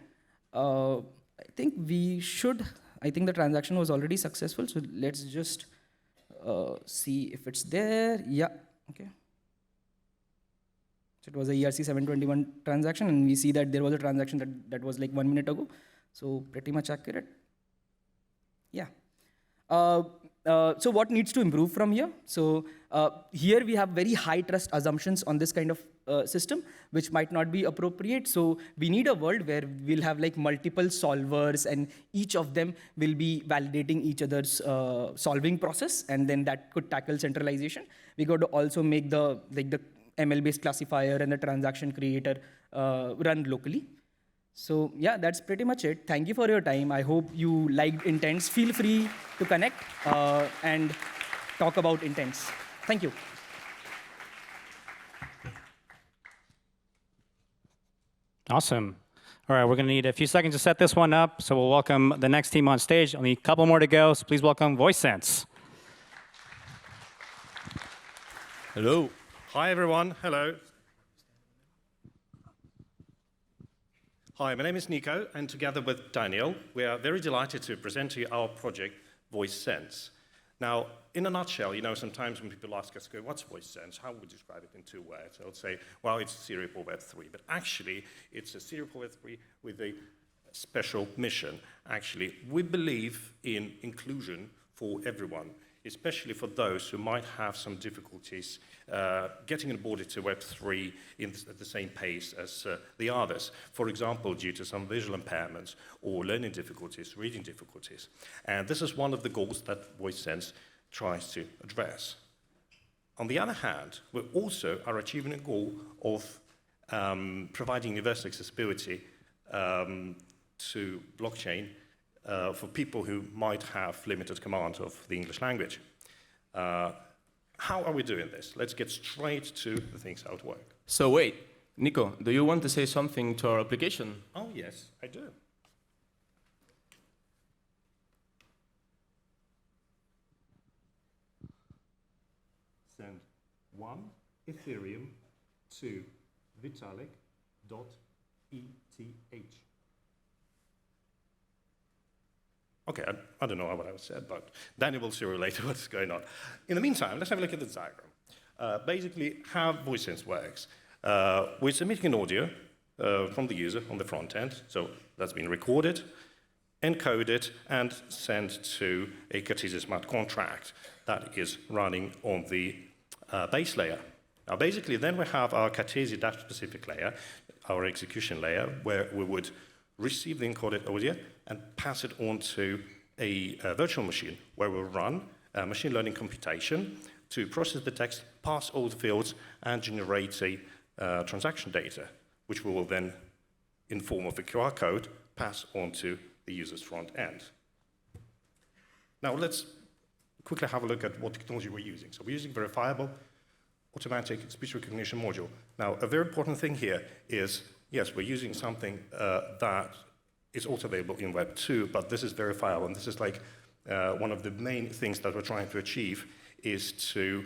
[SPEAKER 4] I think the transaction was already successful. So let's just see if it's there. Yeah, okay. So it was a ERC-721 transaction, and we see that there was a transaction that was like 1 minute ago. So pretty much accurate. Yeah. So what needs to improve from here? So here we have very high trust assumptions on this kind of system, which might not be appropriate. So we need a world where we'll have like multiple solvers, and each of them will be validating each other's solving process, and then that could tackle centralization. We got to also make the ML-based classifier and the transaction creator run locally. So yeah, that's pretty much it. Thank you for your time. I hope you liked intents. Feel free to connect and talk about intents. Thank you.
[SPEAKER 3] Awesome. All right, we're going to need a few seconds to set this one up. So we'll welcome the next team on stage. Only a couple more to go. So please welcome VoiceSense.
[SPEAKER 5] Hello. Hi, everyone. Hello. Hi, my name is Nico, and together with Daniel, we are very delighted to present to you our project, VoiceSense. Now, in a nutshell, sometimes when people ask us, what's VoiceSense? How would we describe it in 2 words? I would say, well, it's serial for Web3, but actually, it's a serial for Web3 with a special mission. Actually, we believe in inclusion for everyone, especially for those who might have some difficulties getting onboarded to Web3 at the same pace as the others. For example, due to some visual impairments or learning difficulties, reading difficulties. And this is one of the goals that VoiceSense tries to address. On the other hand, we also are achieving a goal of providing universal accessibility to blockchain for people who might have limited command of the English language. How are we doing this? Let's get straight to the things how it works.
[SPEAKER 7] So wait, Nico, do you want to say something to our application?
[SPEAKER 5] Oh yes, I do. Send 1 Ethereum to Vitalik.eth. Okay, I don't know what I said, but Daniel will show you later what's going on. In the meantime, let's have a look at the diagram. Basically, how VoiceSense works. We're submitting an audio from the user on the front end, so that's been recorded, encoded, and sent to a Cartesian smart contract that is running on the base layer. Now, basically, then we have our Cartesian data-specific layer, our execution layer, where we would receive the encoded audio and pass it on to a virtual machine where we'll run machine learning computation to process the text, pass all the fields, and generate a transaction data, which we will then, in form of a QR code, pass on to the user's front end. Now let's quickly have a look at what technology we're using. So we're using verifiable automatic speech recognition module. Now, a very important thing here is, yes, we're using something that is also available in Web 2, but this is verifiable, and this is like one of the main things that we're trying to achieve is to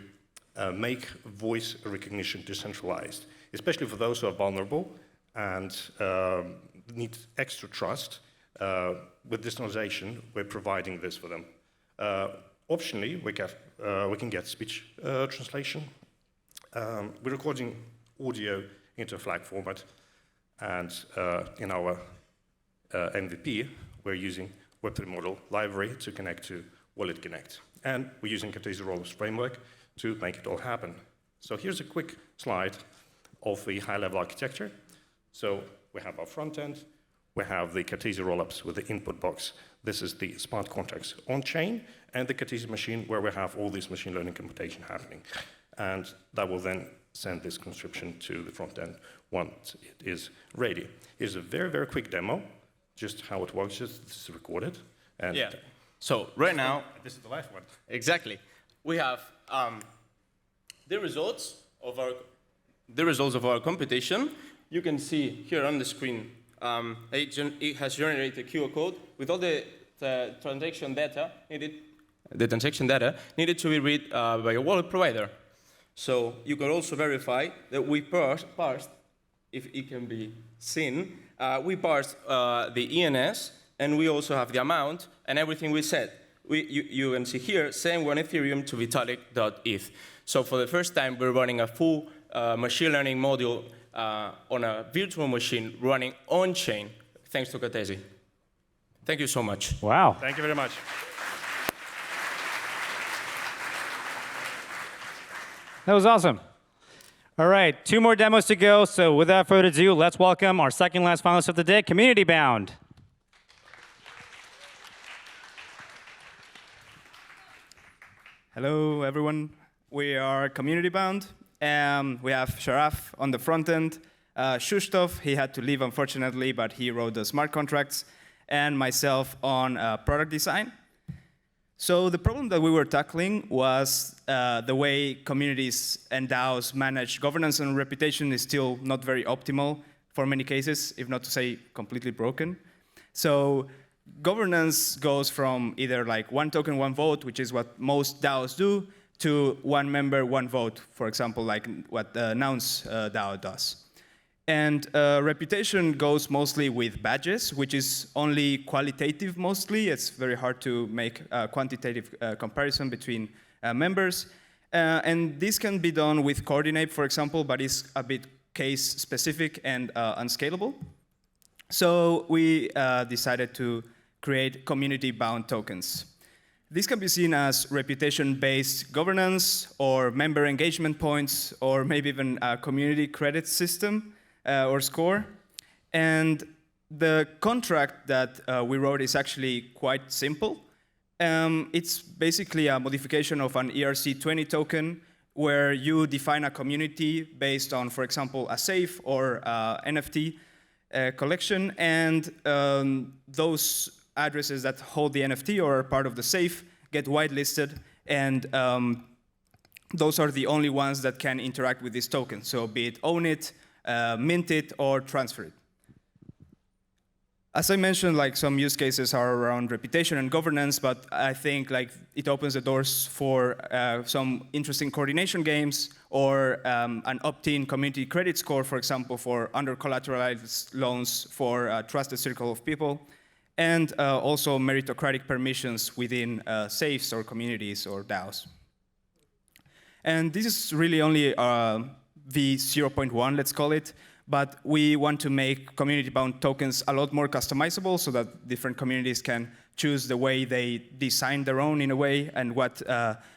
[SPEAKER 5] make voice recognition decentralized, especially for those who are vulnerable and need extra trust. With decentralization, we're providing this for them. Optionally, we can get speech translation. We're recording audio into a FLAC format, and in our MVP, we're using Web3 model library to connect to Wallet Connect. And we're using Cartesian rollups framework to make it all happen. So here's a quick slide of the high-level architecture. So we have our front end, we have the Cartesian rollups with the input box. This is the smart contracts on-chain, and the Cartesian machine where we have all this machine learning computation happening. And that will then send this conscription to the front end once it is ready. Here's a very, very quick demo, just how it works. This is recorded. And
[SPEAKER 7] yeah. So right now,
[SPEAKER 5] this is the live one.
[SPEAKER 7] Exactly. We have the results of our computation. You can see here on the screen. It has generated a QR code with all the transaction data needed. The transaction data needed to be read by a wallet provider. So you can also verify that we parsed, if it can be seen, we parsed the ENS, and we also have the amount and everything we said. You can see here, send one Ethereum to Vitalik.eth. So for the first time, we're running a full machine learning module on a virtual machine running on-chain, thanks to Cartesi. Thank you so much.
[SPEAKER 3] Wow.
[SPEAKER 5] Thank you very much.
[SPEAKER 3] That was awesome. All right, 2 more demos to go. So without further ado, let's welcome our second last finalist of the day, Community Bound.
[SPEAKER 6] Hello, everyone. We are Community Bound. We have Sharaf on the front end. Shushtov, he had to leave, unfortunately, but he wrote the smart contracts. And myself on product design. So the problem that we were tackling was the way communities and DAOs manage governance and reputation is still not very optimal for many cases, if not to say completely broken. So governance goes from either like 1 token, 1 vote, which is what most DAOs do, to 1 member, 1 vote, for example, like what Noun's DAO does. And reputation goes mostly with badges, which is only qualitative mostly. It's very hard to make a quantitative comparison between members. And this can be done with Coordinate, for example, but it's a bit case-specific and unscalable. So we decided to create community-bound tokens. This can be seen as reputation-based governance, or member engagement points, or maybe even a community credit system. Or score. And the contract that we wrote is actually quite simple. It's basically a modification of an ERC20 token where you define a community based on, for example, a safe or NFT collection, and those addresses that hold the NFT or are part of the safe get whitelisted, and those are the only ones that can interact with this token. So be it own it, mint it, or transfer it. As I mentioned, like some use cases are around reputation and governance, but I think like it opens the doors for some interesting coordination games, or an opt-in community credit score, for example, for under-collateralized loans for a trusted circle of people, and also meritocratic permissions within safes or communities or DAOs. And this is really only V0.1, let's call it, but we want to make community-bound tokens a lot more customizable so that different communities can choose the way they design their own in a way, and what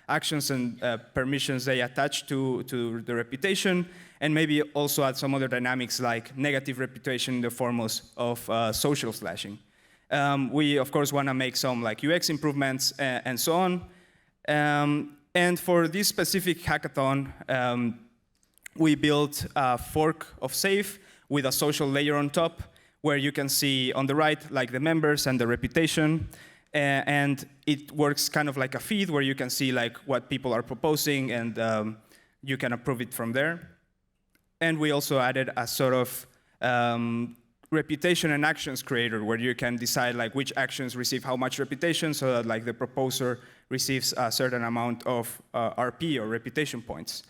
[SPEAKER 6] actions and permissions they attach to the reputation, and maybe also add some other dynamics like negative reputation in the form of social slashing. We, of course, want to make some like UX improvements and so on. And for this specific hackathon, we built a fork of Safe with a social layer on top, where you can see on the right like the members and the reputation, and it works kind of like a feed where you can see like what people are proposing, and you can approve it from there. And we also added a sort of reputation and actions creator, where you can decide like which actions receive how much reputation, so that like the proposer receives a certain amount of RP or reputation points.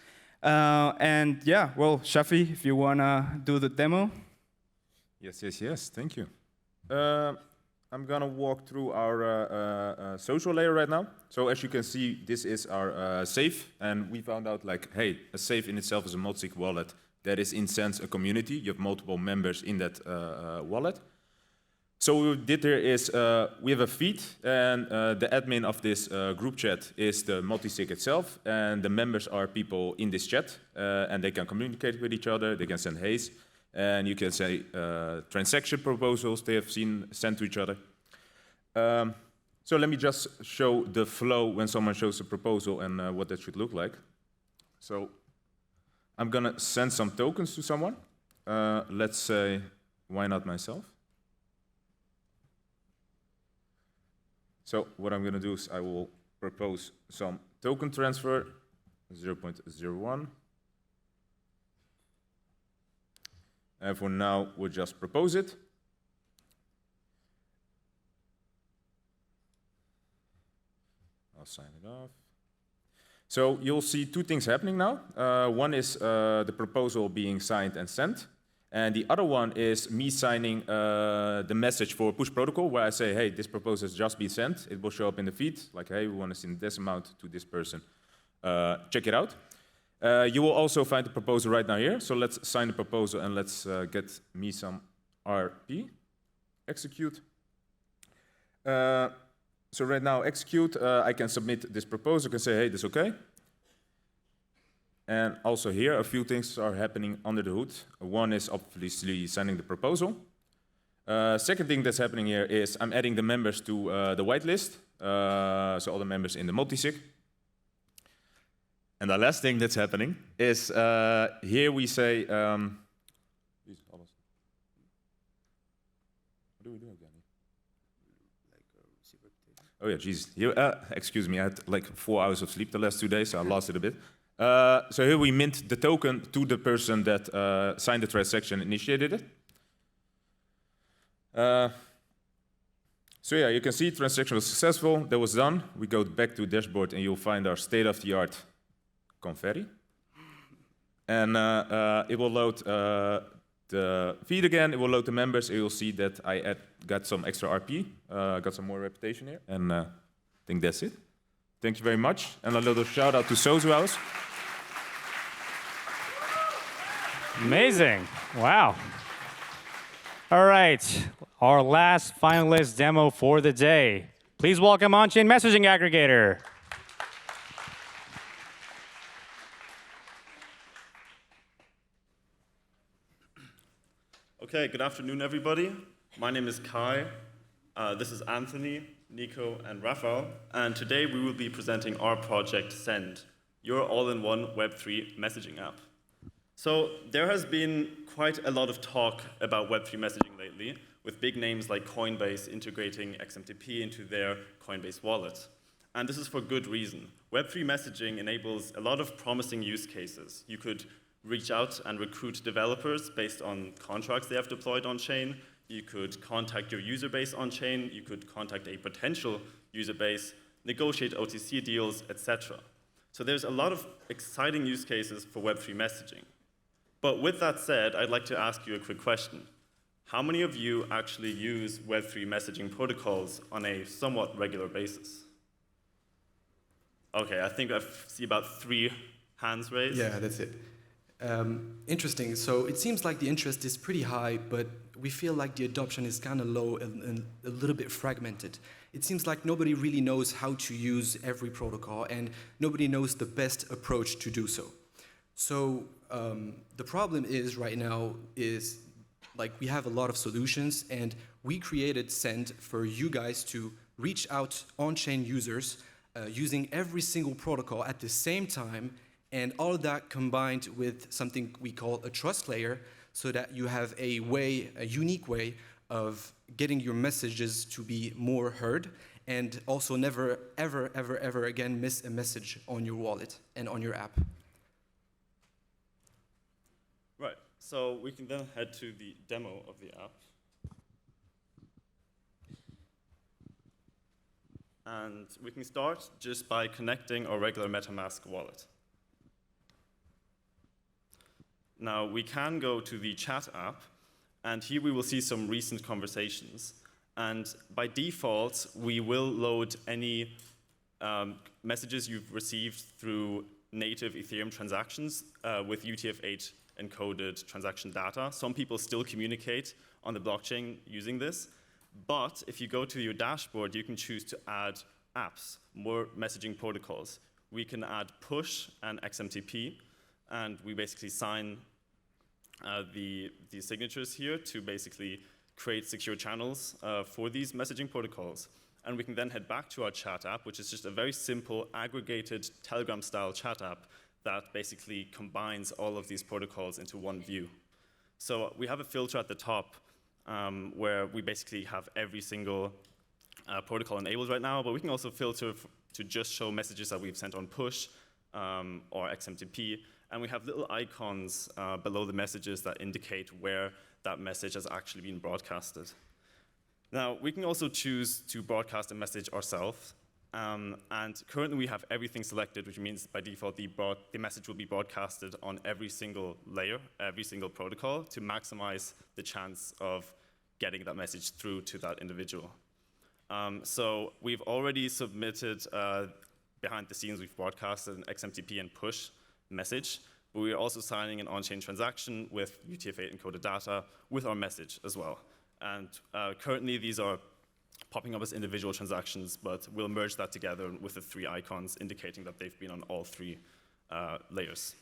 [SPEAKER 6] And yeah, well, Shafi, if you wanna do the demo.
[SPEAKER 8] Yes, thank you. I'm gonna walk through our social layer right now. So as you can see, this is our safe, and we found out like, hey, a safe in itself is a multi-sig wallet that is in sense a community. You have multiple members in that wallet. So what we did here is we have a feed, and the admin of this group chat is the multisig itself, and the members are people in this chat, and they can communicate with each other, they can send haze, and you can say transaction proposals they have sent to each other. So let me just show the flow when someone shows a proposal and what that should look like. So I'm gonna send some tokens to someone. Let's say, why not myself? So what I'm going to do is I will propose some token transfer, 0.01. And for now, we'll just propose it. I'll sign it off. So you'll see two things happening now. One is the proposal being signed and sent. And the other one is me signing the message for push protocol, where I say, hey, this proposal has just been sent. It will show up in the feed, like, hey, we want to send this amount to this person. Check it out. You will also find the proposal right now here. So let's sign the proposal and let's get me some RP. Execute. So right now, execute. I can submit this proposal. I can say, hey, this is okay. And also here, a few things are happening under the hood. One is obviously sending the proposal. Second thing that's happening here is I'm adding the members to the whitelist, so all the members in the multisig. And the last thing that's happening is here we say, what do we do again? Oh yeah, geez. Here, excuse me, I had like 4 hours of sleep the last 2 days, so I lost it a bit. So here we mint the token to the person that signed the transaction, initiated it. So yeah, you can see transaction was successful. That was done. We go back to dashboard, and you'll find our state-of-the-art confetti. And it will load the feed again. It will load the members. And you'll see that I got some extra RP, got some more reputation here, and I think that's it. Thank you very much, and a little shout out to Sozu House.
[SPEAKER 3] Amazing. Wow. All right. Our last finalist demo for the day. Please welcome on-chain messaging aggregator.
[SPEAKER 9] Okay, good afternoon, everybody. My name is Kai. This is Anthony, Nico, and Rafael. And today we will be presenting our project, Send, your all-in-one Web3 messaging app. So there has been quite a lot of talk about Web3 messaging lately, with big names like Coinbase integrating XMTP into their Coinbase wallet. And this is for good reason. Web3 messaging enables a lot of promising use cases. You could reach out and recruit developers based on contracts they have deployed on-chain. You could contact your user base on-chain. You could contact a potential user base, negotiate OTC deals, etc. So there's a lot of exciting use cases for Web3 messaging. But with that said, I'd like to ask you a quick question. How many of you actually use Web3 messaging protocols on a somewhat regular basis? Okay, I think I see about 3 hands raised.
[SPEAKER 11] Yeah, that's it. Interesting. So it seems like the interest is pretty high, but we feel like the adoption is kind of low and a little bit fragmented. It seems like nobody really knows how to use every protocol, and nobody knows the best approach to do so. So the problem is right now is like we have a lot of solutions, and we created Send for you guys to reach out on-chain users using every single protocol at the same time, and all of that combined with something we call a trust layer, so that you have a unique way of getting your messages to be more heard, and also never, ever, ever, ever again miss a message on your wallet and on your app.
[SPEAKER 9] Right, so we can then head to the demo of the app. And we can start just by connecting our regular MetaMask wallet. Now, we can go to the chat app, and here we will see some recent conversations. And by default, we will load any messages you've received through native Ethereum transactions with UTF-8 encoded transaction data. Some people still communicate on the blockchain using this, But if you go to your dashboard, you can choose to add apps, more messaging protocols. We can add push and XMTP, and we basically sign the signatures here to basically create secure channels for these messaging protocols. And we can then head back to our chat app, which is just a very simple, aggregated Telegram-style chat app that basically combines all of these protocols into one view. So we have a filter at the top where we basically have every single protocol enabled right now, but we can also filter to just show messages that we've sent on push or XMTP. And we have little icons below the messages that indicate where that message has actually been broadcasted. Now, we can also choose to broadcast a message ourselves. And currently, we have everything selected, which means by default, the message will be broadcasted on every single layer, every single protocol, to maximize the chance of getting that message through to that individual. So we've already submitted, behind the scenes, we've broadcasted an XMTP and push message, but we're also signing an on-chain transaction with UTF-8 encoded data with our message as well. And currently, these are popping up as individual transactions, but we'll merge that together with the 3 icons indicating that they've been on all 3 layers.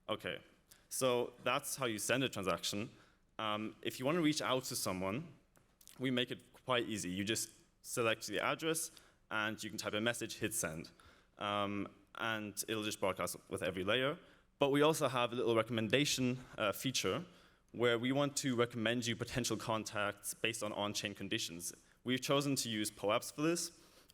[SPEAKER 9] OK, so that's how you send a transaction. If you want to reach out to someone, we make it quite easy. You just select the address, and you can type a message, hit send. And it'll just broadcast with every layer. But we also have a little recommendation feature where we want to recommend you potential contacts based on on-chain conditions. We've chosen to use POAPs for this.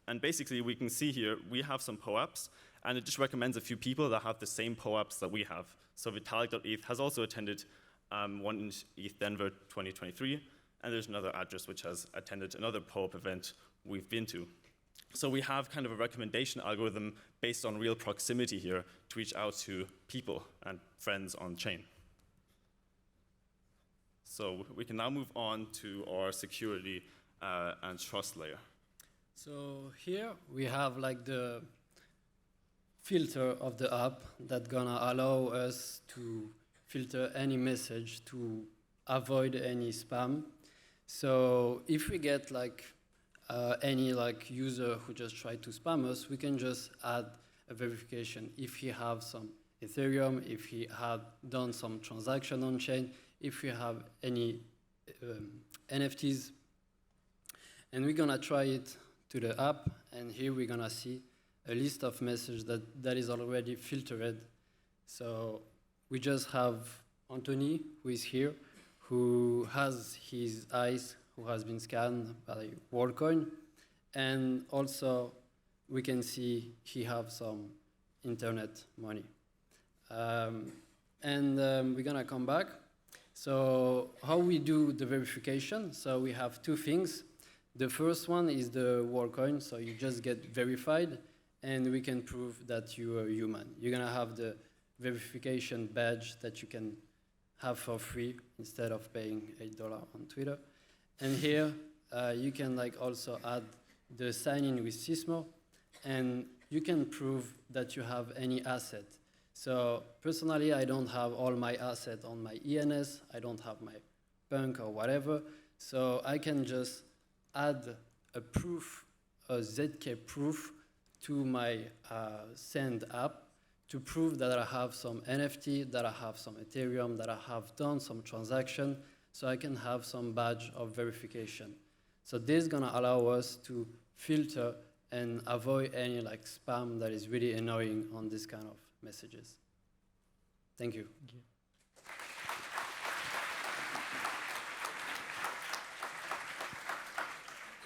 [SPEAKER 9] And basically, we can see here, we have some POAPs, and it just recommends a few people that have the same POAPs that we have. So Vitalik.eth has also attended one in ETH Denver 2023, and there's another address which has attended another POAP event we've been to. So we have kind of a recommendation algorithm based on real proximity here to reach out to people and friends on chain. So we can now move on to our security and trust layer.
[SPEAKER 12] So here we have like the filter of the app that's gonna allow us to filter any message to avoid any spam. So if we get like any like user who just tried to spam us, we can just add a verification if he have some Ethereum, if he had done some transaction on chain, if we have any NFTs. And we're gonna try it to the app, and here we're gonna see a list of messages that is already filtered. So we just have Anthony, who is here, who has his eyes, who has been scanned by WorldCoin. And also, we can see he have some internet money. We're gonna come back. So how we do the verification? So we have 2 things. The first one is the WorldCoin, so you just get verified, and we can prove that you are human. You're gonna have the verification badge that you can have for free instead of paying $8 on Twitter. And here, you can like also add the sign-in with Sysmo, and you can prove that you have any asset. So personally, I don't have all my assets on my ENS. I don't have my Punk or whatever. So I can just add a proof, a ZK proof, to my Send app to prove that I have some NFT, that I have some Ethereum, that I have done some transaction, so I can have some badge of verification. So this is gonna allow us to filter and avoid any like spam that is really annoying on this kind of messages. Thank you. Thank you.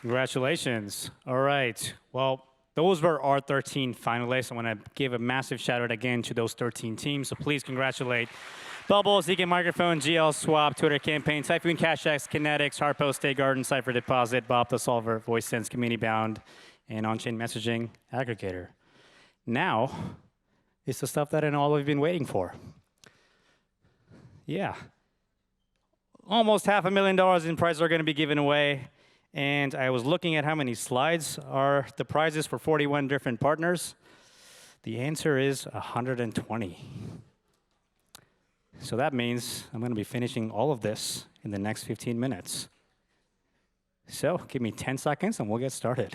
[SPEAKER 3] Congratulations. All right. Well, those were our 13 finalists. I want to give a massive shout out again to those 13 teams. So please congratulate Bubble, ZK Microphone, GL Swap, Twitter Campaign, Typhoon CashX, Kinetics, Harpo, Stay Garden, Cypher Deposit, Bob the Solver, VoiceSense, Community Bound, and on-chain messaging aggregator. Now, it's the stuff that all of you have been waiting for. Yeah. Almost $500,000 in prizes are going to be given away. And I was looking at how many slides are the prizes for 41 different partners. The answer is 120. So that means I'm going to be finishing all of this in the next 15 minutes. So give me 10 seconds and we'll get started.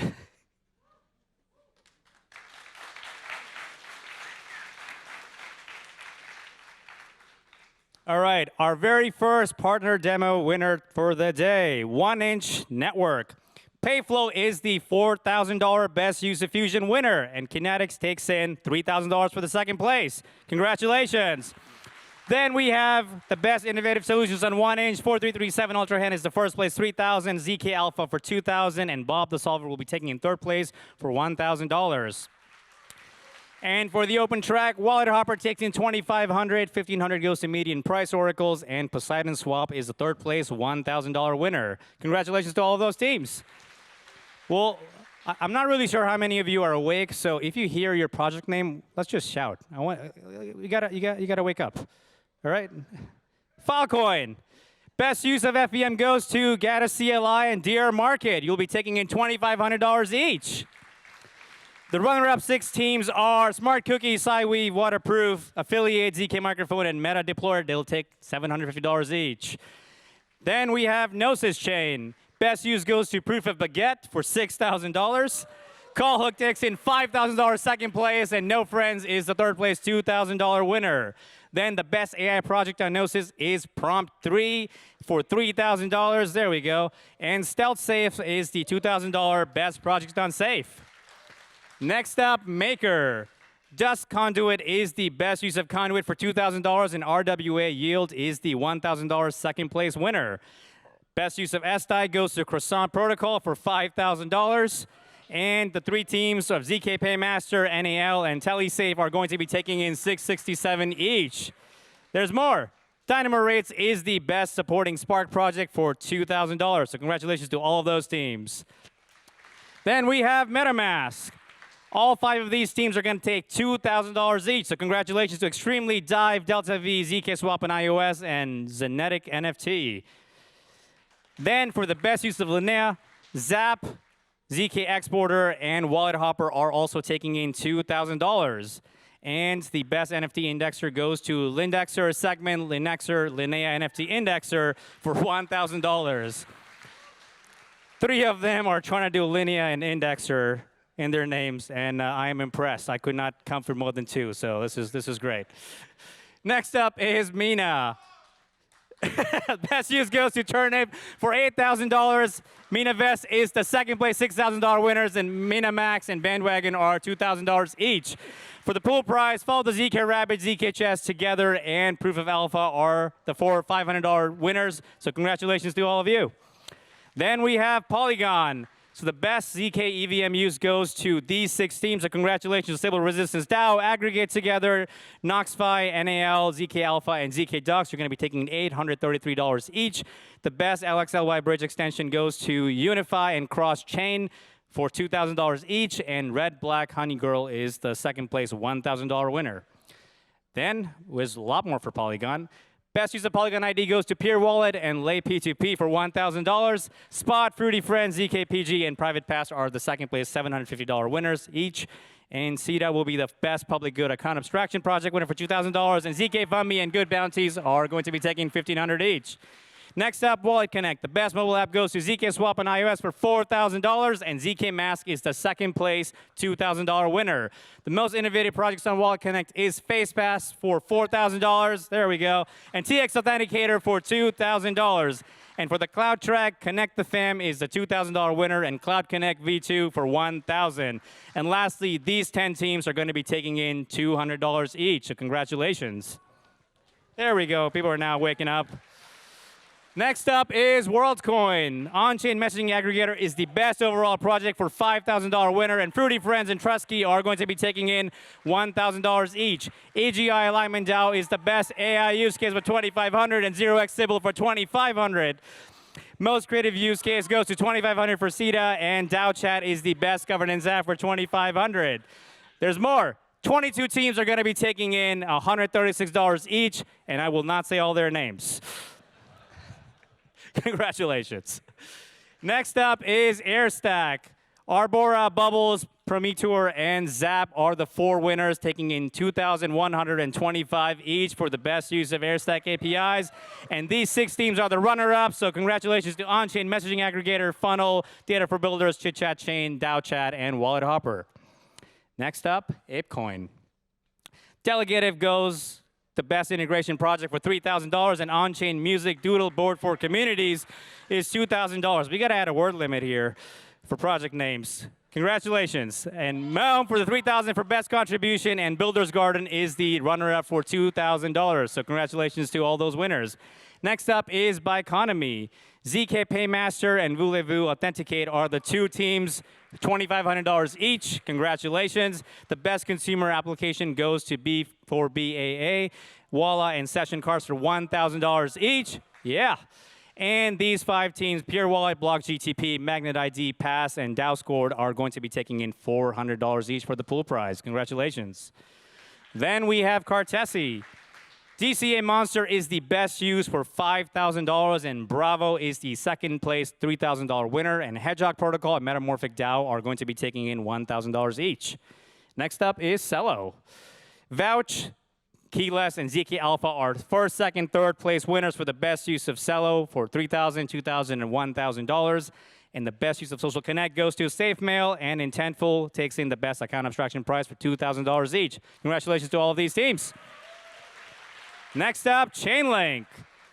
[SPEAKER 3] All right, our very first partner demo winner for the day, 1inch Network. Payflow is the $4,000 Best Use of Fusion winner, and Kinetics takes in $3,000 for the second place. Congratulations. Then we have the Best Innovative Solutions on 1inch. 4337 Ultra Hand is the first place, $3,000. ZK Alpha for $2,000, and Bob the Solver will be taking in third place for $1,000. And for the open track, Wallet Hopper takes in $2,500, $1,500 goes to Median Price Oracles, and Poseidon Swap is the third place $1,000 winner. Congratulations to all of those teams. Well, I'm not really sure how many of you are awake, so if you hear your project name, let's just shout. You gotta wake up. All right? Filecoin. Best use of FVM goes to Gata CLI and DR Market. You'll be taking in $2,500 each. The runner-up 6 teams are Smart Cookie, SciWeave, Waterproof, Affiliate, ZK Microphone, and Meta Deployer. They'll take $750 each. Then we have Gnosis Chain. Best use goes to Proof of Baguette for $6,000. Call Hook takes in $5,000 second place, and No Friends is the third place $2,000 winner. Then the best AI project on Gnosis is Prompt 3 for $3,000. There we go. And Stealth Safe is the $2,000 best project on Safe. Next up, Maker. Dust Conduit is the best use of Conduit for $2,000, and RWA Yield is the $1,000 second place winner. Best use of SDI goes to Croissant Protocol for $5,000. And the 3 teams of ZK Paymaster, NAL, and TeleSafe are going to be taking in $667 each. There's more. Dynamo Rates is the best supporting Spark project for $2,000. So congratulations to all of those teams. Then we have MetaMask. All 5 of these teams are going to take $2,000 each. So congratulations to Extremely Dive, Delta V, ZK Swap on iOS, and Zenetic NFT. Then for the best use of Linnea, Zap, ZK Exporter, and Wallet Hopper are also taking in $2,000. And the best NFT indexer goes to Lindexer, Segment, Linexer, Linnea NFT Indexer for $1,000. 3 of them are trying to do Linnea and Indexer in their names, and I am impressed. I could not come for more than 2, so this is great. Next up is Mina. Best use goes to Turnip for $8,000. Mina Vest is the second place $6,000 winners, and Mina Max and Bandwagon are $2,000 each. For the pool prize, follow the ZK Rabbit, ZK Chess Together, and Proof of Alpha are the 4 $500 winners. So congratulations to all of you. Then we have Polygon. So the best ZK EVM use goes to these 6 teams. So congratulations to Stable Resistance DAO, Aggregate Together, Noxify, NAL, ZK Alpha, and ZK Docs. You're going to be taking $833 each. The best LXLY bridge extension goes to Unify and Cross Chain for $2,000 each. And Red Black Honey Girl is the second place $1,000 winner. Then there's a lot more for Polygon. Best use of Polygon ID goes to Peer Wallet and Lay P2P for $1,000. Spot, Fruity Friends, ZKPG, and Private Pass are the second place $750 winners each. And CETA will be the best public good account abstraction project winner for $2,000. And ZK Fund and Good Bounties are going to be taking $1,500 each. Next up, Wallet Connect. The best mobile app goes to ZK Swap on iOS for $4,000, and ZK Mask is the second place $2,000 winner. The most innovative projects on Wallet Connect is FacePass for $4,000. There we go. And TX Authenticator for $2,000. And for the Cloud Track, Connect the Fam is the $2,000 winner, and Cloud Connect V2 for $1,000. And lastly, these 10 teams are going to be taking in $200 each. So congratulations. There we go. People are now waking up. Next up is WorldCoin. On-chain messaging aggregator is the best overall project for $5,000 winner, and Fruity Friends and Trustkey are going to be taking in $1,000 each. AGI Alignment DAO is the best AI use case for $2,500, and 0x Sybil for $2,500. Most creative use case goes to $2,500 for CETA, and DAO Chat is the best governance app for $2,500. There's more. 22 teams are going to be taking in $136 each, and I will not say all their names. Congratulations. Next up is Airstack. Arbora, Bubbles, Prometeur, and Zap are the 4 winners, taking in 2,125 each for the best use of AirStack APIs. And these 6 teams are the runner-ups, so congratulations to On-Chain Messaging Aggregator, Funnel, Data for Builders, ChitChat Chain, DAOChat, and Wallet Hopper. Next up, ApeCoin. Delegative goes the best integration project for $3,000, and on-chain music doodle board for communities is $2,000. We got to add a word limit here for project names. Congratulations. And Mom for the $3,000 for best contribution, and Builder's Garden is the runner-up for $2,000. So congratulations to all those winners. Next up is Biconomy. ZK Paymaster and Voulez-Vous Authenticate are the 2 teams, $2,500 each. Congratulations. The best consumer application goes to B4BAA. Walla and Session Cards for $1,000 each. Yeah. And these 5 teams, Pure Wallet, Block GTP, Magnet ID, Pass, and DAO Scored, are going to be taking in $400 each for the pool prize. Congratulations. Then we have Cartesi. DCA Monster is the best use for $5,000, and Bravo is the second place $3,000 winner, and Hedgehog Protocol and Metamorphic DAO are going to be taking in $1,000 each. Next up is Cello. Vouch, Keyless, and ZK Alpha are first, second, third place winners for the best use of Cello for $3,000, $2,000, and $1,000. And the best use of Social Connect goes to SafeMail, and Intentful takes in the best account abstraction prize for $2,000 each. Congratulations to all of these teams. Next up, Chainlink.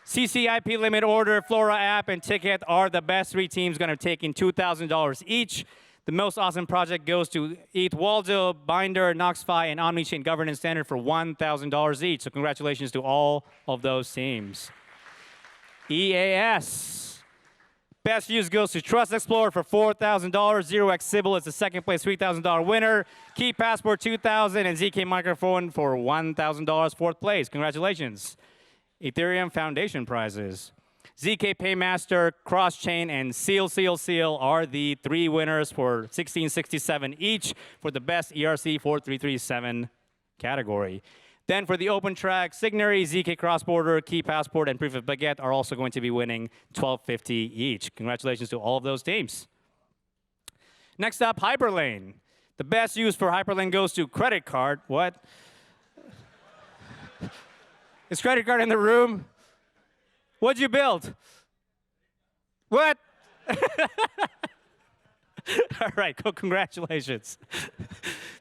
[SPEAKER 3] CCIP Limit Order, Flora App, and Ticket are the best 3 teams going to take in $2,000 each. The most awesome project goes to ETH Waldo, Binder, Noxify, and Omnichain Governance Standard for $1,000 each. So congratulations to all of those teams. EAS. Best use goes to Trust Explorer for $4,000. 0x Sybil is the second place $3,000 winner. Key Passport $2,000, and ZK Microphone for $1,000 fourth place. Congratulations. Ethereum Foundation prizes. ZK Paymaster, Crosschain, and Seal are the 3 winners for $1,667 each for the best ERC 4337 category. Then for the open track, Signary, ZK Cross-Border, Key Passport, and Proof of Baguette are also going to be winning $1,250 each. Congratulations to all of those teams. Next up, Hyperlane. The best use for Hyperlane goes to Credit Card. What? Is Credit Card in the room? What'd you build? What? All right, congratulations.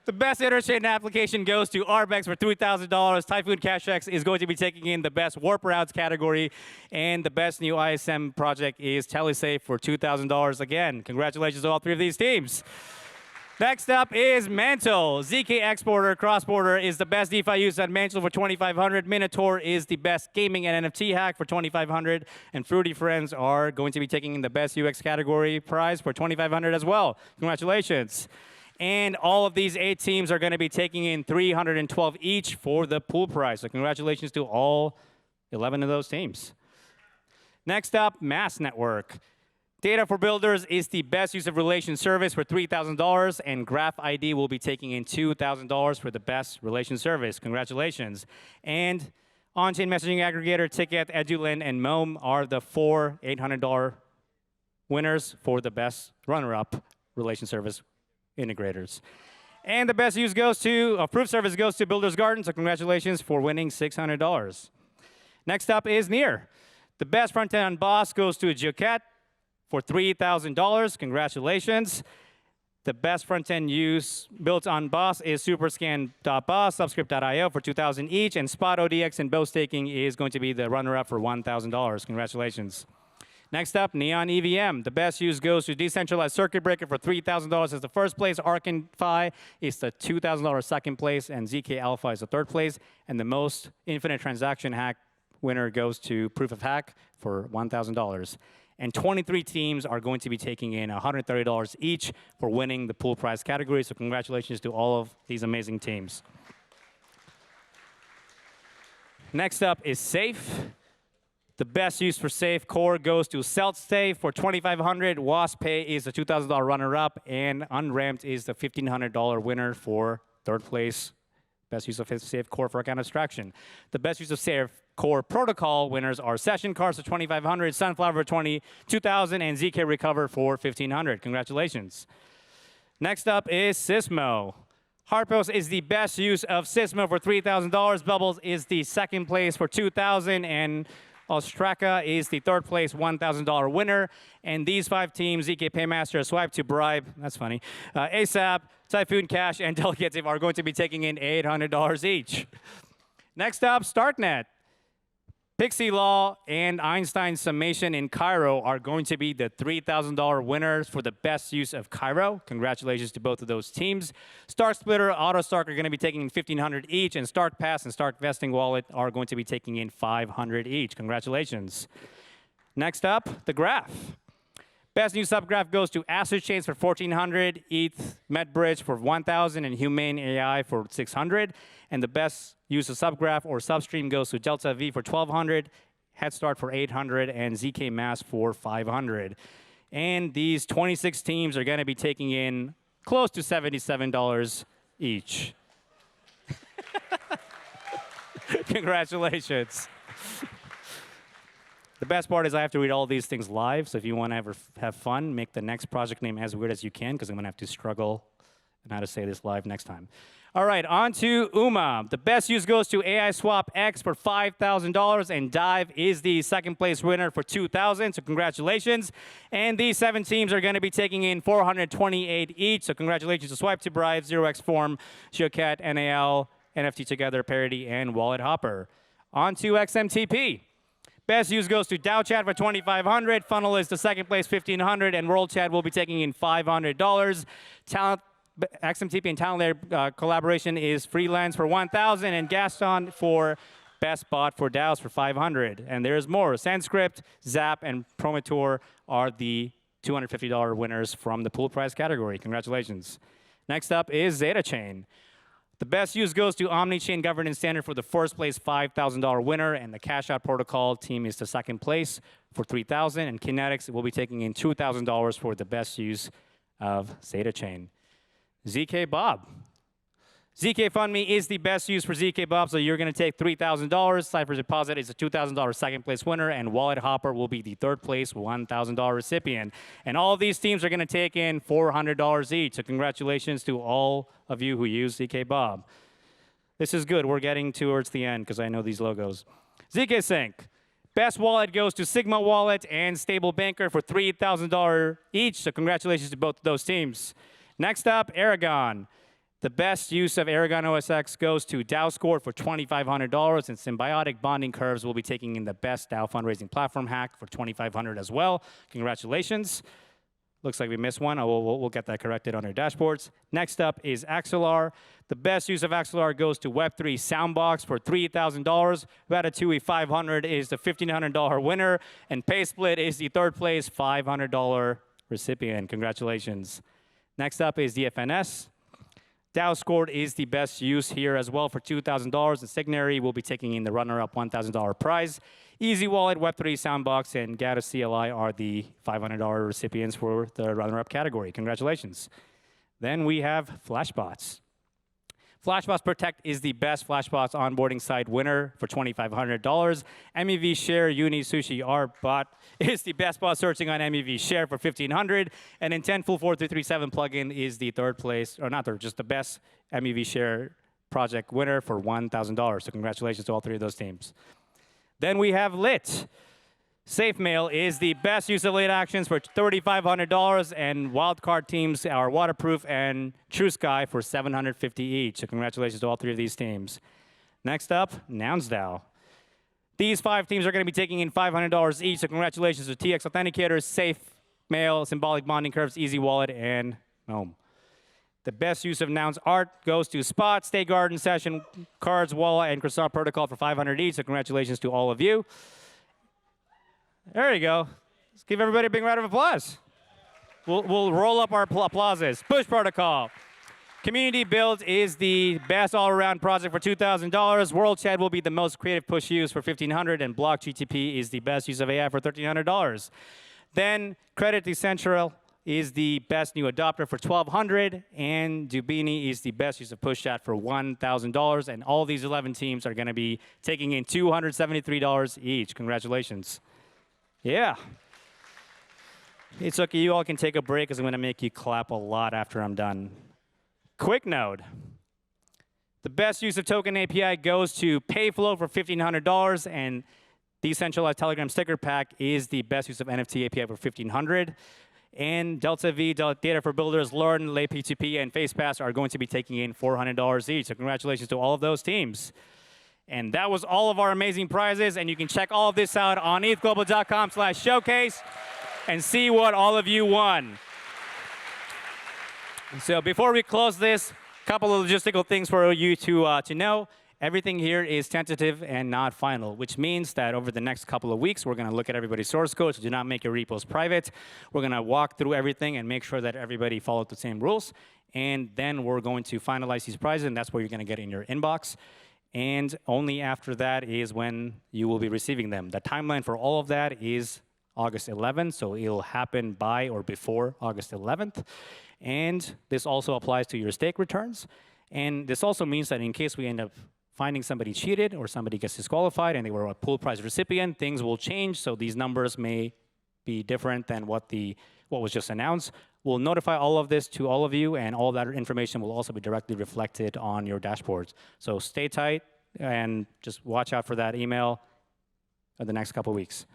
[SPEAKER 3] The best interchain application goes to Arbex for $3,000. Typhoon CashX is going to be taking in the best warp routes category, and the best new ISM project is TeleSafe for $2,000 again. Congratulations to all 3 of these teams. Next up is Mantle. ZK Exporter Cross-Border is the best DeFi use at Mantle for $2,500. Minotaur is the best gaming and NFT hack for $2,500. And Fruity Friends are going to be taking in the best UX category prize for $2,500 as well. Congratulations. And all of these 8 teams are going to be taking in $312 each for the pool prize. So congratulations to all 11 of those teams. Next up, Mass Network. Data for Builders is the best use of relation service for $3,000, and Graph ID will be taking in $2,000 for the best relation service. Congratulations. And On-Chain Messaging Aggregator, Ticket, Edulin, and Mome are the 4 $800 winners for the best runner-up relation service integrators. And the best use goes to, proof service goes to Builder's Garden, so congratulations for winning $600. Next up is Near. The best front-end on Boss goes to Joquette for $3,000. Congratulations. The best front-end use built on Boss is superscan.boss, subscript.io for $2,000 each, and Spot ODX and Bow Staking is going to be the runner-up for $1,000. Congratulations. Next up, Neon EVM. The best use goes to Decentralized Circuit Breaker for $3,000 as the first place. Arcanfi is the $2,000 second place, and ZK Alpha is the third place. And the most infinite transaction hack winner goes to Proof of Hack for $1,000. And 23 teams are going to be taking in $130 each for winning the pool prize category. So congratulations to all of these amazing teams. Next up is Safe. The best use for Safe Core goes to SeltSafe for $2,500. Wasp Pay is the $2,000 runner-up, and Unramped is the $1,500 winner for third place. Best use of Safe Core for account abstraction. The best use of Safe Core Protocol winners are Session Cards for $2,500, Sunflower for $2,000, and ZK Recover for $1,500. Congratulations. Next up is Sysmo. Harpos is the best use of Sysmo for $3,000. Bubbles is the second place for $2,000, and Ostraka is the third place $1,000 winner. And these 5 teams, ZK Paymaster, Swipe to Bribe, that's funny, ASAP, Typhoon Cash, and Delegative are going to be taking in $800 each. Next up, StarkNet. Pixie Law and Einstein Summation in Cairo are going to be the $3,000 winners for the best use of Cairo. Congratulations to both of those teams. Stark Splitter, AutoStark are going to be taking in $1,500 each, and Stark Pass and Stark Vesting Wallet are going to be taking in $500 each. Congratulations. Next up, the graph. Best new subgraph goes to Acid Chains for $1,400, ETH MedBridge for $1,000, and Humane AI for $600. And the best use of subgraph or substream goes to Delta V for $1,200, Headstart for $800, and ZK Mass for $500. And these 26 teams are going to be taking in close to $77 each. Congratulations. The best part is I have to read all these things live, so if you want to ever have fun, make the next project name as weird as you can, because I'm going to have to struggle on how to say this live next time. All right, on to UMA. The best use goes to AI Swap X for $5,000, and Dive is the second place winner for $2,000, so congratulations. And these 7 teams are going to be taking in $428 each, so congratulations to Swipe to Bribe, 0x Form, Geocat, NAL, NFT Together, Parity, and Wallet Hopper. On to XMTP. Best use goes to Dow Chat for $2,500. Funnel is the second place, $1,500, and World Chat will be taking in $500. XMTP and Talent Layer collaboration is Freelance for $1,000, and Gaston for Best Bot for DAOs for $500. And there's more. Sanskrit, Zap, and Prometor are the $250 winners from the pool prize category. Congratulations. Next up is Zeta Chain. The best use goes to Omni-Chain Governance Standard for the first place $5,000 winner, and the Cash Out Protocol team is the second place for $3,000, and Kinetics will be taking in $2,000 for the best use of Zeta Chain. ZK Bob. ZK FundMe is the best use for ZK Bob, so you're going to take $3,000. Cypher's Deposit is a $2,000 second place winner, and Wallet Hopper will be the third place $1,000 recipient. And all of these teams are going to take in $400 each, so congratulations to all of you who use ZK Bob. This is good. We're getting towards the end because I know these logos. ZK Sync. Best wallet goes to Sigma Wallet and Stable Banker for $3,000 each, so congratulations to both of those teams. Next up, Aragon. The best use of Aragon OSX goes to DAO Score for $2,500, and Symbiotic Bonding Curves will be taking in the best DAO fundraising platform hack for $2,500 as well. Congratulations. Looks like we missed one. We'll get that corrected on our dashboards. Next up is Axelar. The best use of Axelar goes to Web3 Soundbox for $3,000. Ratatouille 500 is the $1,500 winner, and PaySplit is the third place $500 recipient. Congratulations. Next up is DFNS. DAO Scored is the best use here as well for $2,000, and Signary will be taking in the runner-up $1,000 prize. Easy Wallet, Web3 Soundbox, and Gata CLI are the $500 recipients for the runner-up category. Congratulations. Then we have Flashbots. Flashbots Protect is the best Flashbots onboarding site winner for $2,500. MEV Share Uni Sushi R bot is the best bot searching on MEV Share for $1,500. And Intentful 4337 plugin is the third place, or not third, just the best MEV Share project winner for $1,000. So congratulations to all 3 of those teams. Then we have Lit. SafeMail is the best use of late actions for $3,500, and wildcard teams are Waterproof and True Sky for $750 each. So congratulations to all 3 of these teams. Next up, NounsDAO. These 5 teams are going to be taking in $500 each, so congratulations to TX Authenticators, SafeMail, Symbolic Bonding Curves, Easy Wallet, and Gnome. The best use of Nouns art goes to Spot, Stay Garden, Session, Cards, Walla, and Croissant Protocol for $500 each, so congratulations to all of you. There you go. Let's give everybody a big round of applause. We'll roll up our applauses. Push Protocol. Community Build is the best all-around project for $2,000. World Chat will be the most creative push use for $1,500, and Block GTP is the best use of AI for $1,300. Then Credit Decentral is the best new adopter for $1,200, and Dubini is the best use of push chat for $1,000. And all these 11 teams are going to be taking in $273 each. Congratulations. Yeah. It's okay, you all can take a break because I'm going to make you clap a lot after I'm done. Quick note. The best use of token API goes to Payflow for $1,500, and Decentralized Telegram Sticker Pack is the best use of NFT API for $1,500. And Delta V, Data for Builders, Learn, Lay P2P, and FacePass are going to be taking in $400 each. So congratulations to all of those teams. And that was all of our amazing prizes, and you can check all of this out on ethglobal.com/showcase and see what all of you won. So before we close this, a couple of logistical things for you to know. Everything here is tentative and not final, which means that over the next couple of weeks, we're going to look at everybody's source code, so do not make your repos private. We're going to walk through everything and make sure that everybody followed the same rules. And then we're going to finalize these prizes, and that's what you're going to get in your inbox. And only after that is when you will be receiving them. The timeline for all of that is August 11th, so it'll happen by or before August 11th. And this also applies to your stake returns. And this also means that in case we end up finding somebody cheated or somebody gets disqualified and they were a pool prize recipient, things will change. So these numbers may be different than what was just announced. We'll notify all of this to all of you, and all that information will also be directly reflected on your dashboards. So stay tight and just watch out for that email in the next couple of weeks.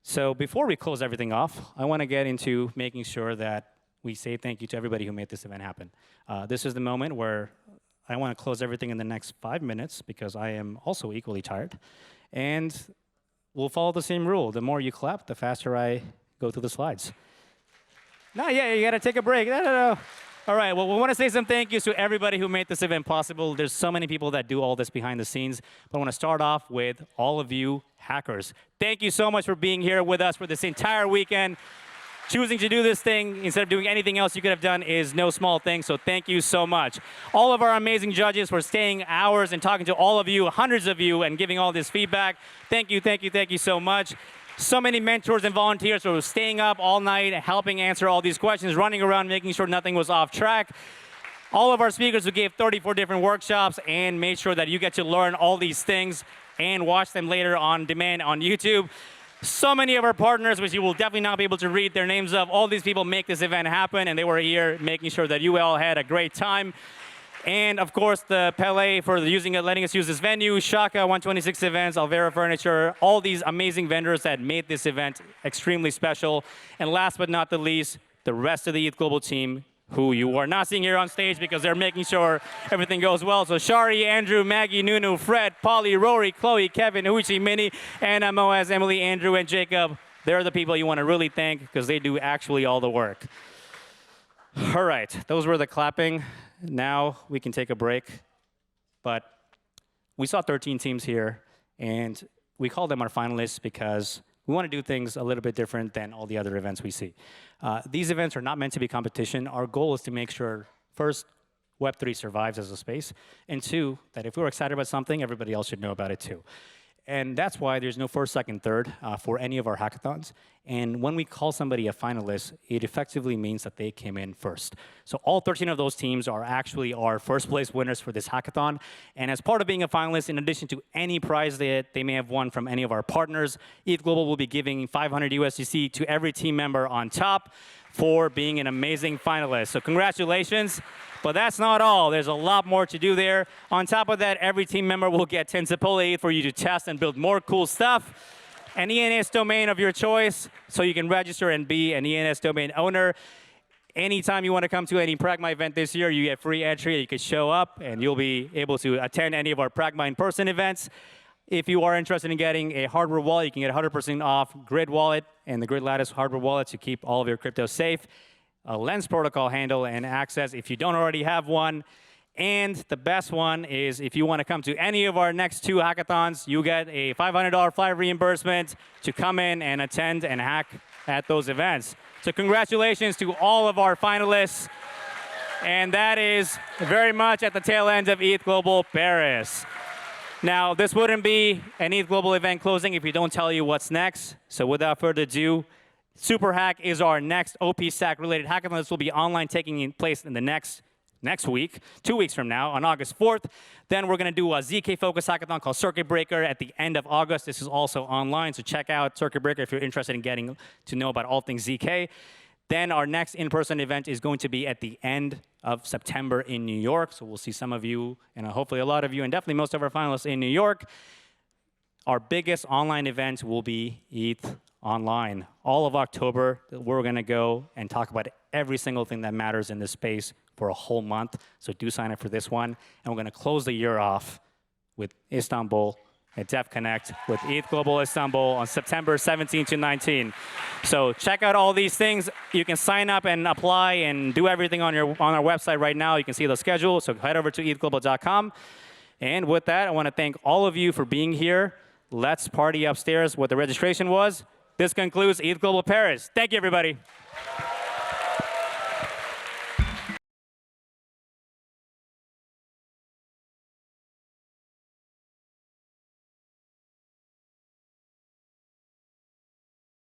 [SPEAKER 3] So before we close everything off, I want to get into making sure that we say thank you to everybody who made this event happen. This is the moment where I want to close everything in the next 5 minutes because I am also equally tired. And we'll follow the same rule. The more you clap, the faster I go through the slides. No, yeah, you got to take a break. No. All right, well, we want to say some thank yous to everybody who made this event possible. There's so many people that do all this behind the scenes. But I want to start off with all of you hackers. Thank you so much for being here with us for this entire weekend. Choosing to do this thing instead of doing anything else you could have done is no small thing, so thank you so much. All of our amazing judges for staying hours and talking to all of you, hundreds of you, and giving all this feedback. Thank you, thank you, thank you so much. So many mentors and volunteers who were staying up all night, helping answer all these questions, running around, making sure nothing was off track. All of our speakers who gave 34 different workshops and made sure that you get to learn all these things and watch them later on demand on YouTube. So many of our partners, which you will definitely not be able to read their names of, all these people make this event happen, and they were here making sure that you all had a great time. And of course, the Pele for letting us use this venue, Shaka 126 Events, Alvera Furniture, all these amazing vendors that made this event extremely special. And last but not the least, the rest of the ETH Global team, who you are not seeing here on stage because they're making sure everything goes well. So Shari, Andrew, Maggie, Nunu, Fred, Polly, Rory, Chloe, Kevin, Uchi, Minnie, Anna, Moaz, Emily, Andrew, and Jacob. They're the people you want to really thank because they do actually all the work. All right, those were the clapping. Now we can take a break. But we saw 13 teams here, and we call them our finalists because we want to do things a little bit different than all the other events we see. These events are not meant to be competition. Our goal is to make sure, first, Web3 survives as a space, and two, that if we're excited about something, everybody else should know about it too. And that's why there's no first, second, third for any of our hackathons. And when we call somebody a finalist, it effectively means that they came in first. So all 13 of those teams are actually our first place winners for this hackathon. And as part of being a finalist, in addition to any prize that they may have won from any of our partners, ETHGlobal will be giving 500 USDC to every team member on top for being an amazing finalist. So congratulations. But that's not all. There's a lot more to do there. On top of that, every team member will get 10 Sepole for you to test and build more cool stuff. An ENS domain of your choice, so you can register and be an ENS domain owner. Anytime you want to come to any Pragma event this year, you get free entry. You can show up, and you'll be able to attend any of our Pragma in-person events. If you are interested in getting a hardware wallet, you can get 100% off Grid Wallet and the Grid Lattice hardware wallet to keep all of your crypto safe. A Lens protocol handle and access if you don't already have one. And the best one is if you want to come to any of our next 2 hackathons, you get a $500 flight reimbursement to come in and attend and hack at those events. So congratulations to all of our finalists. And that is very much at the tail end of ETHGlobal Paris. Now, this wouldn't be an ETHGlobal event closing if we don't tell you what's next. So without further ado, Super Hack is our next OP Stack related hackathon. This will be online, taking place in the next next week, 2 weeks from now, on August 4th. Then we're going to do a ZK Focus Hackathon called Circuit Breaker at the end of August. This is also online, so check out Circuit Breaker if you're interested in getting to know about all things ZK. Then our next in-person event is going to be at the end of September in New York. So we'll see some of you, and hopefully a lot of you, and definitely most of our finalists in New York. Our biggest online event will be ETH Online. All of October, we're going to go and talk about every single thing that matters in this space for a whole month. So do sign up for this one. And we're going to close the year off with Istanbul at Dev Connect with ETHGlobal Istanbul on September 17 to 19. So check out all these things. You can sign up and apply and do everything on our website right now. You can see the schedule. So head over to ethglobal.com. And with that, I want to thank all of you for being here. Let's party upstairs what the registration was. This concludes ETHGlobal Paris. Thank you, everybody.